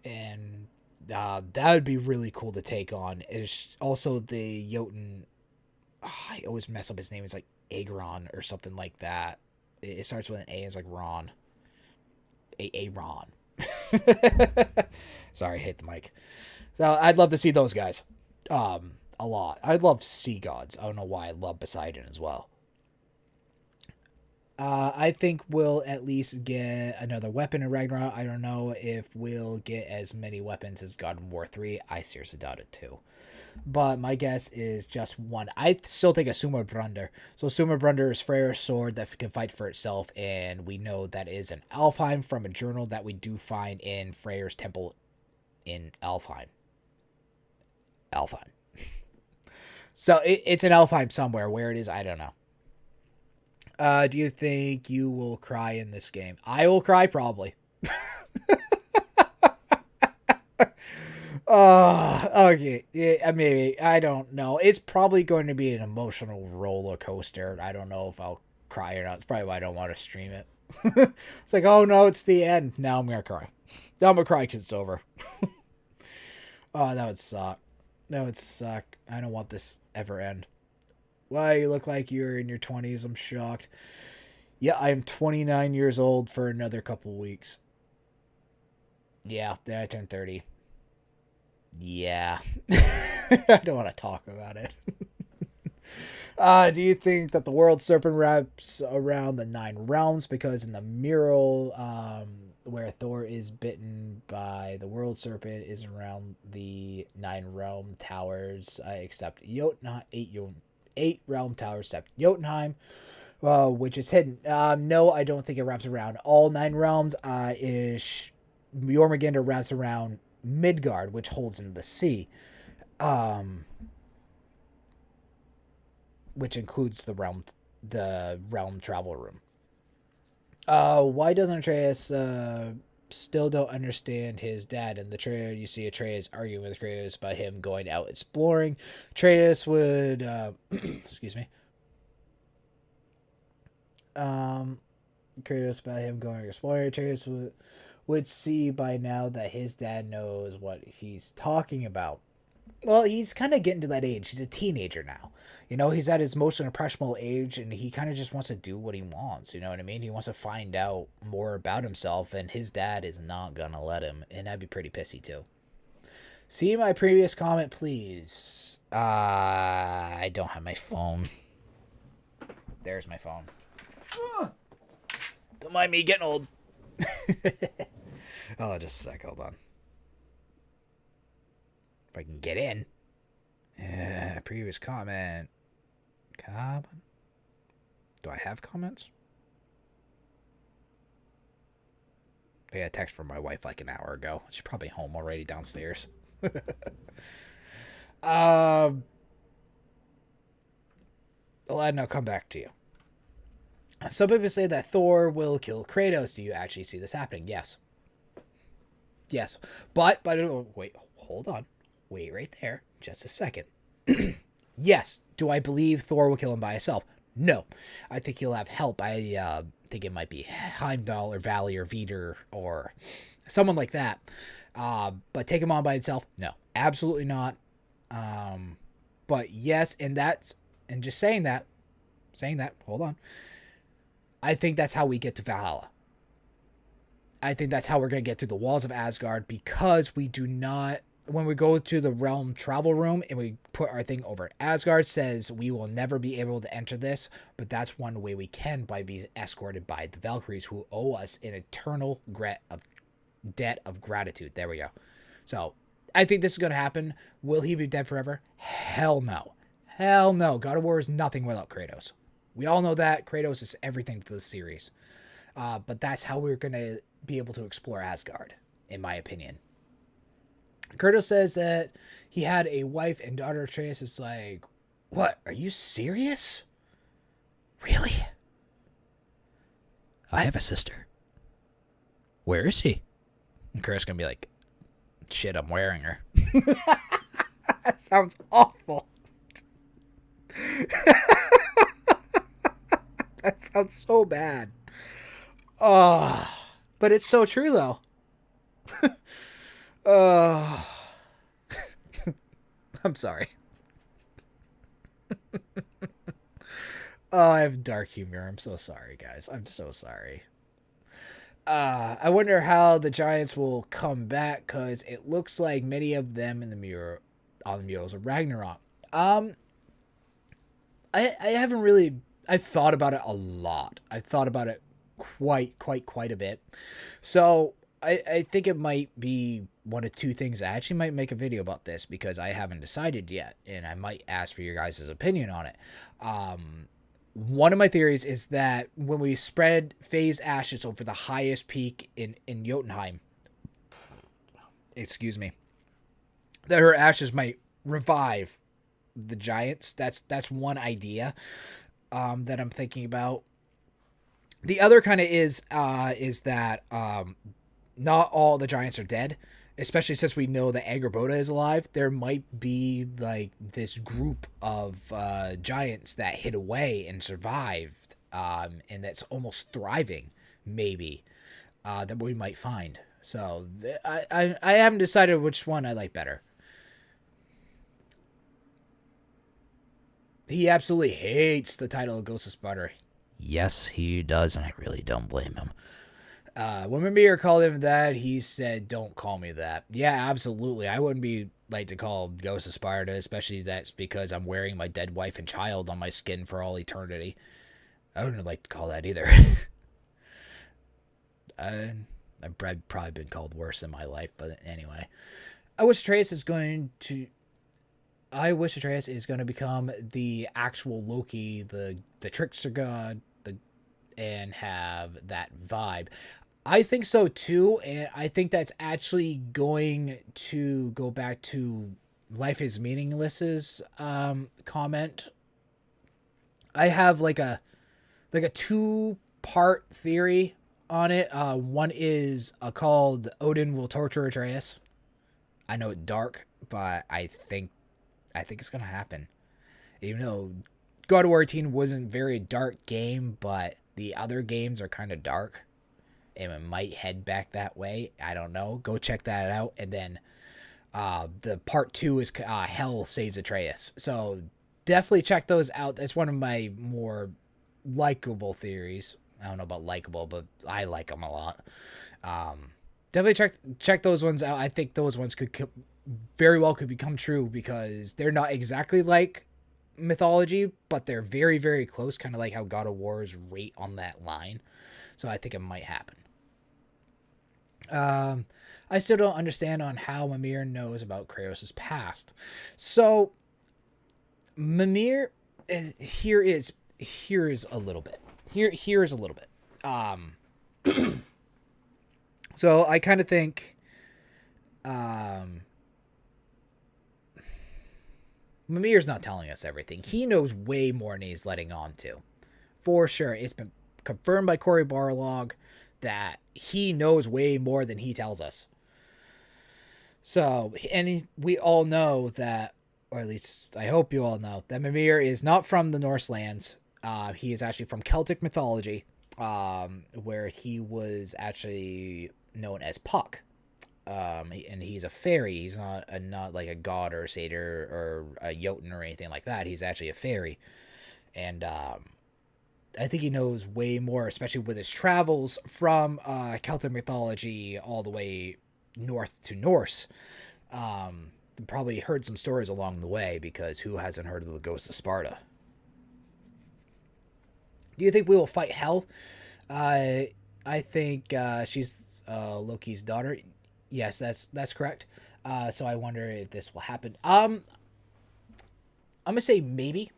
And that would be really cool to take on. It's also the Jotun, I always mess up his name. It's like Agron or something like that. It starts with an A. It's like Ron. Ron. Sorry, I hit the mic. So I'd love to see those guys. A lot. I'd love sea gods. I don't know why I love Poseidon as well. I think we'll at least get another weapon in Ragnarok. I don't know if we'll get as many weapons as God of War 3. I seriously doubt it too. But my guess is just one. I still think a Sumarbrundur. So Sumarbrundur is Freyr's sword that can fight for itself, and we know that is an Alfheim from a journal that we do find in Freyr's temple in Alfheim. So it's an Alfheim somewhere. Where it is, I don't know. Do you think you will cry in this game? I will cry, probably. Okay. Yeah, maybe. I don't know. It's probably going to be an emotional roller coaster. I don't know if I'll cry or not. It's probably why I don't want to stream it. It's like, oh no, it's the end. Now I'm going to cry. Now I'm going to cry because it's over. Oh, that would suck. That would suck. I don't want this ever end. Why, you look like you're in your 20s. I'm shocked. Yeah, I'm 29 years old for another couple weeks. Yeah, then I turn 30. Yeah. I don't want to talk about it. Do you think that the world serpent wraps around the 9 realms? Because in the mural where Thor is bitten by the world serpent is around the 9 realm towers, except 8 realm towers except Jotunheim, which is hidden. No, I don't think it wraps around all 9 realms. Jormungandr wraps around Midgard, which holds in the sea, which includes the realm travel room. Why doesn't Atreus still don't understand his dad? In the trailer, you see Atreus arguing with Kratos about him going out exploring. Atreus would, excuse me. Kratos about him going exploring. Atreus would see by now that his dad knows what he's talking about. Well, he's kind of getting to that age. He's a teenager now. You know, he's at his most impressionable age, and he kind of just wants to do what he wants. You know what I mean? He wants to find out more about himself, and his dad is not going to let him, and I'd be pretty pissy, too. See my previous comment, please. I don't have my phone. There's my phone. Don't mind me getting old. Oh, just a sec. Hold on. If I can get in. Previous comment. Comment? Do I have comments? I got a text from my wife like an hour ago. She's probably home already downstairs. Aladdin, I'll come back to you. Some people say that Thor will kill Kratos. Do you actually see this happening? Yes. Yes. But wait, hold on. Wait right there. Just a second. Yes. Do I believe Thor will kill him by himself? No. I think he'll have help. I think it might be Heimdall or Valley or Veeder or someone like that. But take him on by himself? No. Absolutely not. But yes, and just saying that, hold on. I think that's how we get to Valhalla. I think that's how we're going to get through the walls of Asgard, because we do not, when we go to the realm travel room and we put our thing over Asgard, says we will never be able to enter this, but that's one way we can, by being escorted by the Valkyries, who owe us an eternal debt of gratitude. There we go. So I think this is going to happen. Will he be dead forever? Hell no. Hell no. God of War is nothing without Kratos. We all know that. Kratos is everything to the series. But that's how we're going to be able to explore Asgard, in my opinion. Kratos says that he had a wife and daughter. Atreus is like, what? Are you serious? Really? I have a sister. Where is she? And Kratos is going to be like, shit, I'm wearing her. That sounds awful. That sounds so bad. Oh, but it's so true, though. I'm sorry. I have dark humor. I'm so sorry, guys. I'm so sorry. I wonder how the Giants will come back, because it looks like many of them in the mirror on the murals of Ragnarok. I haven't really. I've thought about it a lot. I've thought about it quite a bit. So I think it might be one of two things. I actually might make a video about this, because I haven't decided yet, and I might ask for your guys' opinion on it. One of my theories is that when we spread Faye's ashes over the highest peak in Jotunheim, excuse me, that her ashes might revive the giants. That's one idea that I'm thinking about. The other kind of is that not all the giants are dead, especially since we know that Angerboda is alive. There might be like this group of giants that hid away and survived, and that's almost thriving, maybe, that we might find. So I haven't decided which one I like better. He absolutely hates the title of Ghost of Sparta. Yes, he does, and I really don't blame him. When Mimir called him that, he said, don't call me that. Yeah, absolutely. I wouldn't be like to call Ghost of Sparta, especially that's because I'm wearing my dead wife and child on my skin for all eternity. I wouldn't like to call that either. I've probably been called worse in my life, but anyway. I wish Atreus is going to become the actual Loki, the trickster god, and have that vibe. I think so too, and I think that's actually going to go back to Life is Meaningless's comment. I have like a 2-part theory on it. One is called Odin will torture Atreus. I know it's dark, but I think it's gonna happen. Even though God of War 18 wasn't a very dark game, but the other games are kind of dark, and it might head back that way. I don't know. Go check that out. And then The part 2 is Hell Saves Atreus. So definitely check those out. That's one of my more likable theories. I don't know about likable, but I like them a lot. Definitely check those ones out. I think those ones could very well could become true because they're not exactly like mythology, but they're very, very close, kind of like how God of War is right on that line. So I think it might happen. I still don't understand on how Mimir knows about Kratos' past. So Mimir, here is a little bit. Here is a little bit. So I kind of think Mimir's not telling us everything. He knows way more than he's letting on to. For sure. It's been confirmed by Cory Barlog that he knows way more than he tells us. So, and we all know that, or at least I hope you all know, that Mimir is not from the Norse lands. He is actually from Celtic mythology, where he was actually known as Puck. And he's a fairy. He's not like a god or a satyr or a Jotun or anything like that. He's actually a fairy. And I think he knows way more, especially with his travels from Celtic mythology all the way north to Norse. Probably heard some stories along the way, because who hasn't heard of the Ghost of Sparta? Do you think we will fight Hel? I think she's Loki's daughter. Yes, that's correct. So I wonder if this will happen. I'm gonna say maybe.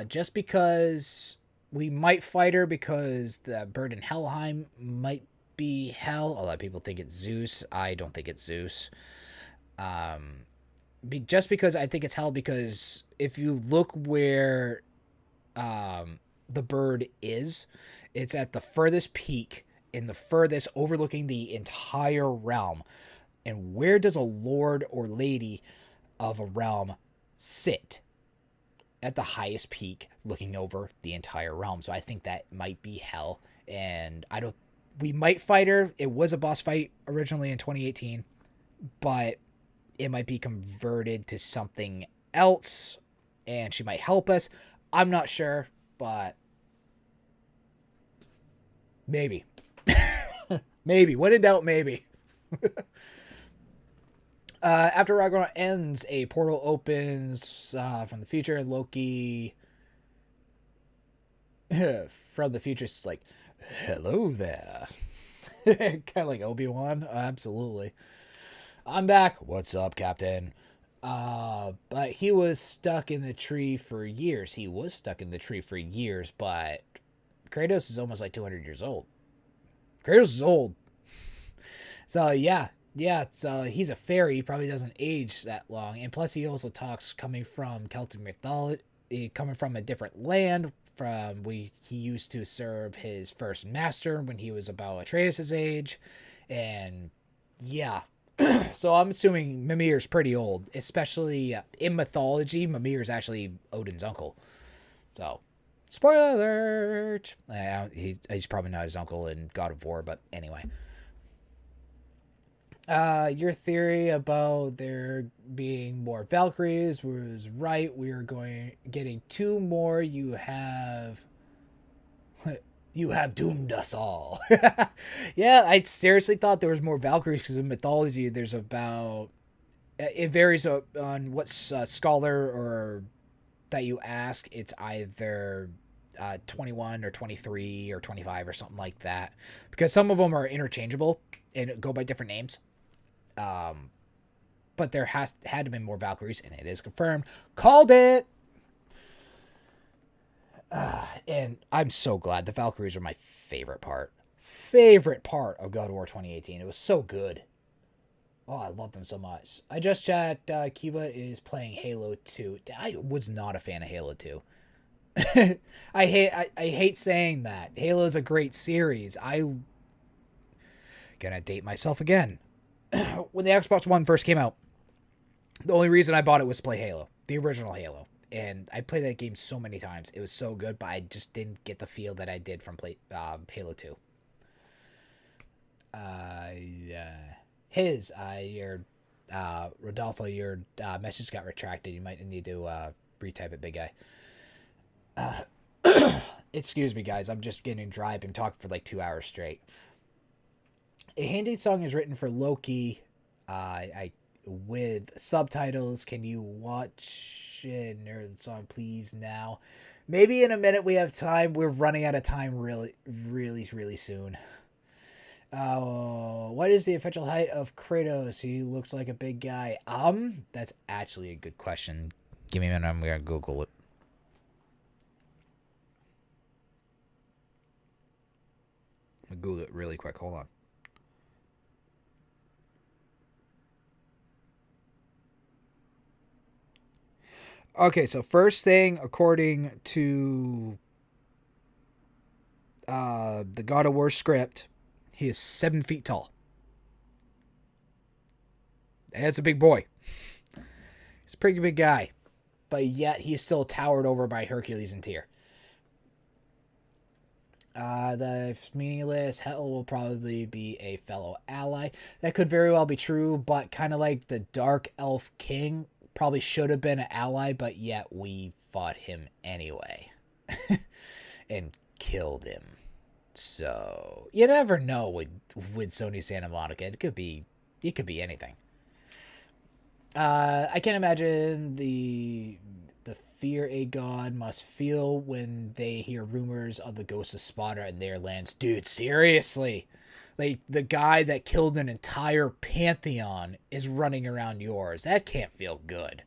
Just because we might fight her, because the bird in Helheim might be Hel. A lot of people think it's Zeus. I don't think it's Zeus. Just because I think it's Hel, because if you look where the bird is, it's at the furthest peak, in the furthest, overlooking the entire realm. And where does a lord or lady of a realm sit? At the highest peak, looking over the entire realm. So I think that might be Hel. And we might fight her. It was a boss fight originally in 2018, but it might be converted to something else, and she might help us. I'm not sure, but maybe. Maybe. When in doubt, maybe. After Ragnarok ends, a portal opens from the future, and Loki from the future is like, hello there. Kind of like Obi-Wan. Absolutely. I'm back. What's up, Captain? But he was stuck in the tree for years. But Kratos is almost like 200 years old. Kratos is old. So, yeah, so he's a fairy. He probably doesn't age that long. And plus, he also talks coming from Celtic mythology, coming from a different land. He used to serve his first master when he was about Atreus' age. And, yeah. So I'm assuming Mimir's pretty old. Especially in mythology, Mimir's actually Odin's uncle. So, spoiler alert! He's probably not his uncle in God of War, but anyway. Your theory about there being more Valkyries was right. We are getting 2 more. You have doomed us all. Yeah, I seriously thought there was more Valkyries, because in mythology there's about, it varies on what scholar or that you ask. It's either 21 or 23 or 25 or something like that, because some of them are interchangeable and go by different names. But there had to have been more Valkyries, and it is confirmed. Called it! And I'm so glad. The Valkyries are my favorite part of God of War 2018. It was so good. Oh, I love them so much. I just checked. Kiba is playing Halo 2. I was not a fan of Halo 2. I hate saying that. Halo is a great series. Gonna date myself again. When the Xbox One first came out, the only reason I bought it was to play Halo, the original Halo. And I played that game so many times. It was so good, but I just didn't get the feel that I did from Halo 2. Your Rodolfo, your message got retracted. You might need to retype it, big guy. Excuse me, guys. I'm just getting dry. I've been talking for like 2 hours straight. A Handy song is written for Loki. I with subtitles. Can you watch it or the song, please? Now, maybe in a minute. We have time. We're running out of time really soon. What is the official height of Kratos? He looks like a big guy. That's actually a good question. Give me a minute. I'm gonna Google it. I'm gonna Google it really quick. Hold on. Okay, so first thing, according to the God of War script, he is 7 feet tall. That's a big boy. He's a pretty big guy. But yet he's still towered over by Hercules and Tyr. The meaningless Hell will probably be a fellow ally. That could very well be true, but kind of like the Dark Elf King probably should have been an ally, but yet we fought him anyway. And killed him. So you never know with Sony Santa Monica. It could be anything. I can't imagine the fear a god must feel when they hear rumors of the ghost of Sparta in their lands. Dude, seriously. Like, the guy that killed an entire pantheon is running around yours. That can't feel good.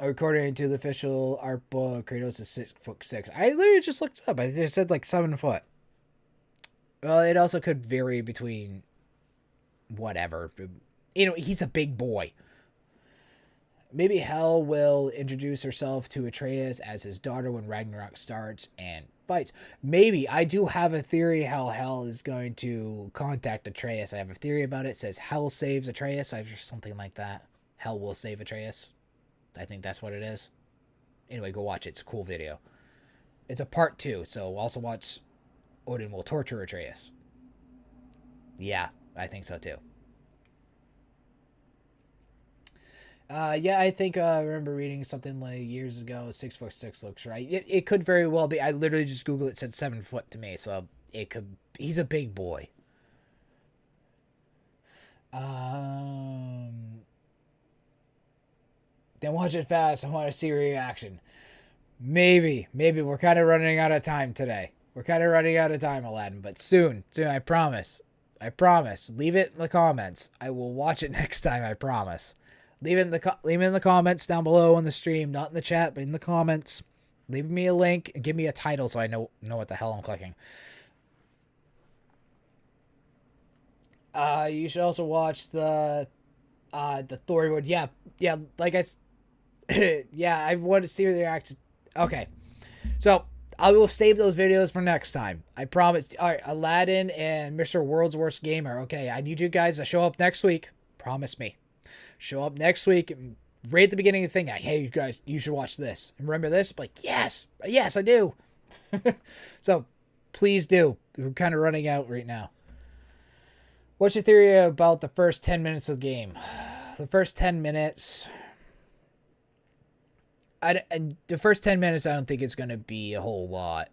According to the official art book, Kratos is 6'6". I literally just looked it up. It said like 7 foot. Well, it also could vary between whatever. You know, he's a big boy. Maybe Hel will introduce herself to Atreus as his daughter when Ragnarok starts and fights. Maybe. I do have a theory how Hel is going to contact Atreus. I have a theory about it. It says Hel saves Atreus or something like that. Hel will save Atreus. I think that's what it is. Anyway, go watch it. It's a cool video. It's a part 2, so also watch Odin will torture Atreus. Yeah, I think so too. Yeah, I think I remember reading something like years ago. 6'6" looks right. It could very well be. I literally just Googled it. It said 7 foot to me, so it could. He's a big boy. Then watch it fast. I want to see your reaction. Maybe we're kind of running out of time today. We're kind of running out of time, Aladdin, but soon. I promise. Leave it in the comments. I will watch it next time. I promise. Leave it in the comments down below on the stream, not in the chat, but in the comments. Leave me a link and give me a title so I know what the hell I'm clicking. You should also watch the Thor one. Yeah, like yeah, I want to see the reaction. Okay, so I will save those videos for next time. I promise. All right, Aladdin and Mr. World's Worst Gamer. Okay, I need you guys to show up next week. Promise me. Show up next week. Right at the beginning of the thing. Like, hey, you guys, you should watch this. And remember this? Like, yes, I do. So, please do. We're kind of running out right now. What's your theory about the first 10 minutes of the game? The first 10 minutes... the first 10 minutes, I don't think it's going to be a whole lot.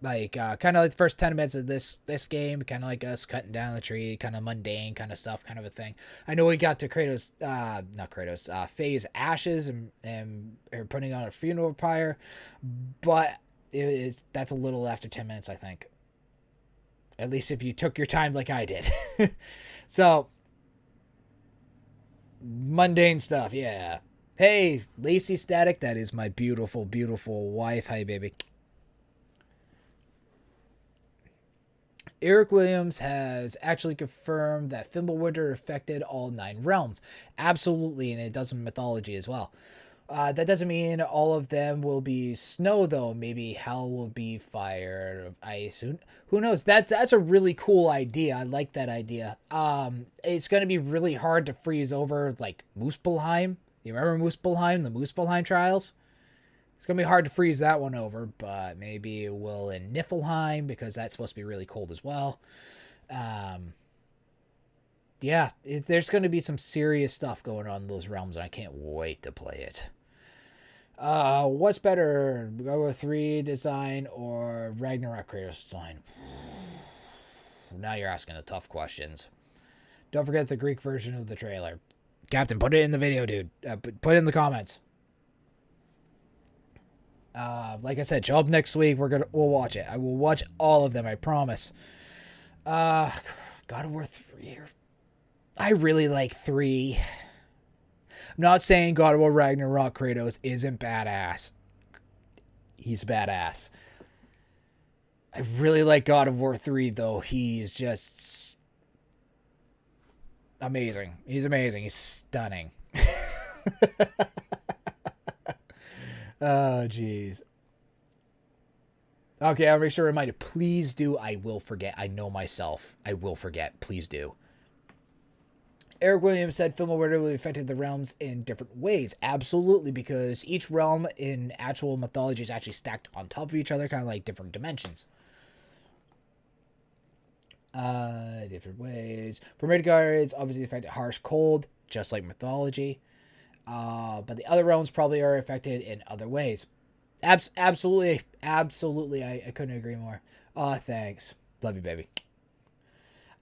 Like, kind of like the first 10 minutes of this game, kind of like us cutting down the tree, kind of mundane kind of stuff, kind of a thing. I know we got to Faye's ashes and her putting on a funeral pyre, but that's a little after 10 minutes, I think. At least if you took your time like I did. So, mundane stuff, yeah. Hey, Lacey Static, that is my beautiful, beautiful wife. Hi, baby. Eric Williams has actually confirmed that Fimbulwinter affected all 9 realms. Absolutely, and it does in mythology as well. That doesn't mean all of them will be snow, though. Maybe hell will be fire, ice. Who knows? That's a really cool idea. I like that idea. It's going to be really hard to freeze over, like, Muspelheim. You remember Muspelheim, the Muspelheim trials? It's going to be hard to freeze that one over, but maybe it will in Niflheim, because that's supposed to be really cold as well. Yeah, there's going to be some serious stuff going on in those realms, and I can't wait to play it. What's better, God of War 3 design or Ragnarok Kratos design? Now you're asking the tough questions. Don't forget the Greek version of the trailer. Captain, put it in the video, dude. Put it in the comments. Like I said, show up next week. We'll watch it. I will watch all of them. I promise. God of War 3. I really like 3. I'm not saying God of War Ragnarok Kratos isn't badass. He's badass. I really like God of War 3, though. He's just amazing. He's amazing. He's stunning. Oh, jeez. Okay, I'll make sure to remind you. Please do. I will forget. I know myself. I will forget. Please do. Eric Williams said film really affected the realms in different ways. Absolutely, because each realm in actual mythology is actually stacked on top of each other, kind of like different dimensions. Different ways. For Midgard, it's obviously affected harsh cold, just like mythology. But the other realms probably are affected in other ways. Absolutely. I couldn't agree more. Thanks. Love you, baby.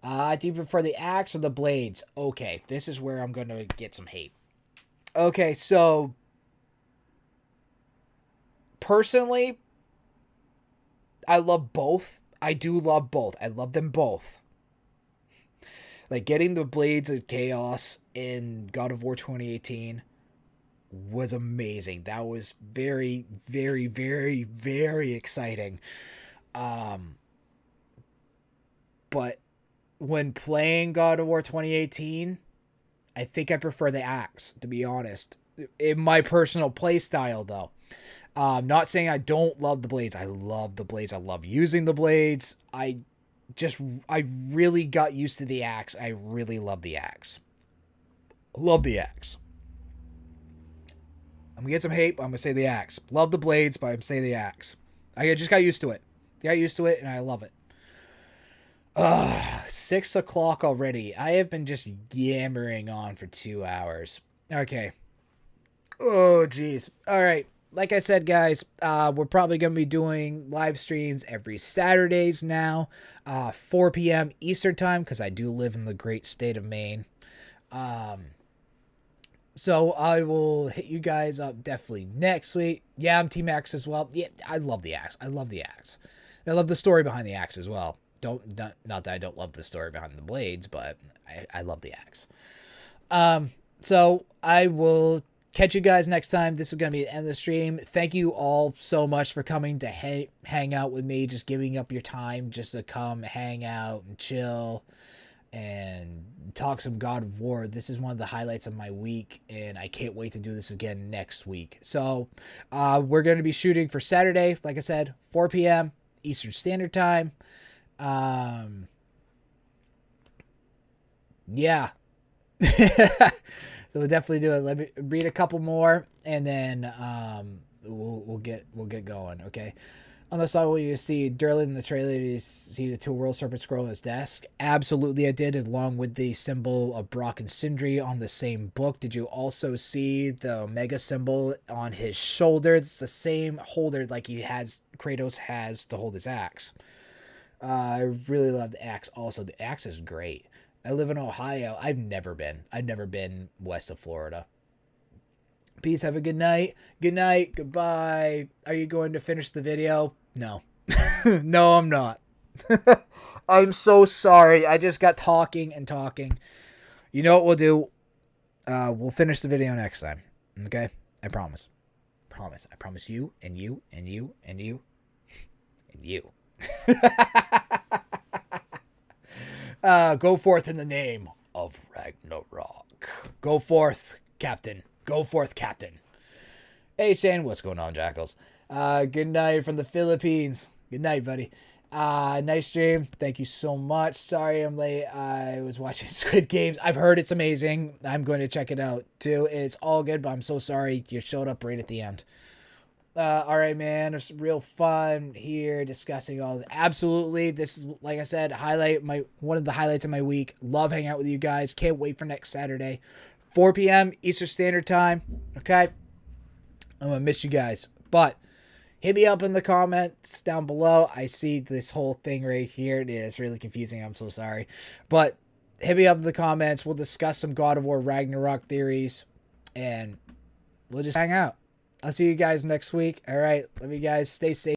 Do you prefer the axe or the blades? Okay, this is where I'm going to get some hate. Okay, so personally, I love both. I do love both. I love them both. Like getting the Blades of Chaos in God of War 2018 was amazing. That was very, very, very, very exciting. But when playing God of War 2018, I think I prefer the axe, to be honest. In my personal play style, though. Not saying I don't love the blades. I love the blades. I love using the blades. I really got used to the axe. I really love the axe. Love the axe. I'm going to get some hate, but I'm going to say the axe. Love the blades, but I'm going to say the axe. I just got used to it. Got used to it, and I love it. 6 o'clock already. I have been just yammering on for 2 hours. Okay. Oh, jeez. All right. Like I said, guys, we're probably going to be doing live streams every Saturdays now, 4 p.m. Eastern time, because I do live in the great state of Maine. So I will hit you guys up definitely next week. Yeah, I'm Team Axe as well. Yeah, I love the axe. I love the axe. I love the story behind the axe as well. Not that I don't love the story behind the blades, but I love the axe. So I will catch you guys next time. This is going to be the end of the stream. Thank you all so much for coming to hang out with me, just giving up your time just to come hang out and chill and talk some God of War. This is one of the highlights of my week, and I can't wait to do this again next week. So we're going to be shooting for Saturday, like I said, 4 p.m. Eastern Standard Time. Yeah. So we'll definitely do it. Let me read a couple more, and then we'll get going. Okay. Unless I want you to see Durlin in the trailer, did you see the two world serpent scroll on his desk? Absolutely, I did, along with the symbol of Brock and Sindri on the same book. Did you also see the Omega symbol on his shoulder? It's the same holder like Kratos has to hold his axe. I really love the axe. Also, the axe is great. I live in Ohio. I've never been west of Florida. Peace. Have a good night. Good night. Goodbye. Are you going to finish the video? No. No, I'm not. I'm so sorry. I just got talking and talking. You know what we'll do? We'll finish the video next time. Okay? I promise. Promise. I promise you and you and you and you and you. Go forth in the name of Ragnarok. Go forth, Captain. Go forth, Captain. Hey, Shane. What's going on, Jackals? Good night from the Philippines. Good night, buddy. Nice stream. Thank you so much. Sorry I'm late. I was watching Squid Games. I've heard it's amazing. I'm going to check it out, too. It's all good, but I'm so sorry you showed up right at the end. All right, man. It's real fun here discussing all this. Absolutely. This is, like I said, one of the highlights of my week. Love hanging out with you guys. Can't wait for next Saturday. 4 p.m. Eastern Standard Time. Okay? I'm going to miss you guys. But hit me up in the comments down below. I see this whole thing right here. It's really confusing. I'm so sorry. But hit me up in the comments. We'll discuss some God of War Ragnarok theories. And we'll just hang out. I'll see you guys next week. All right. Love you guys. Stay safe.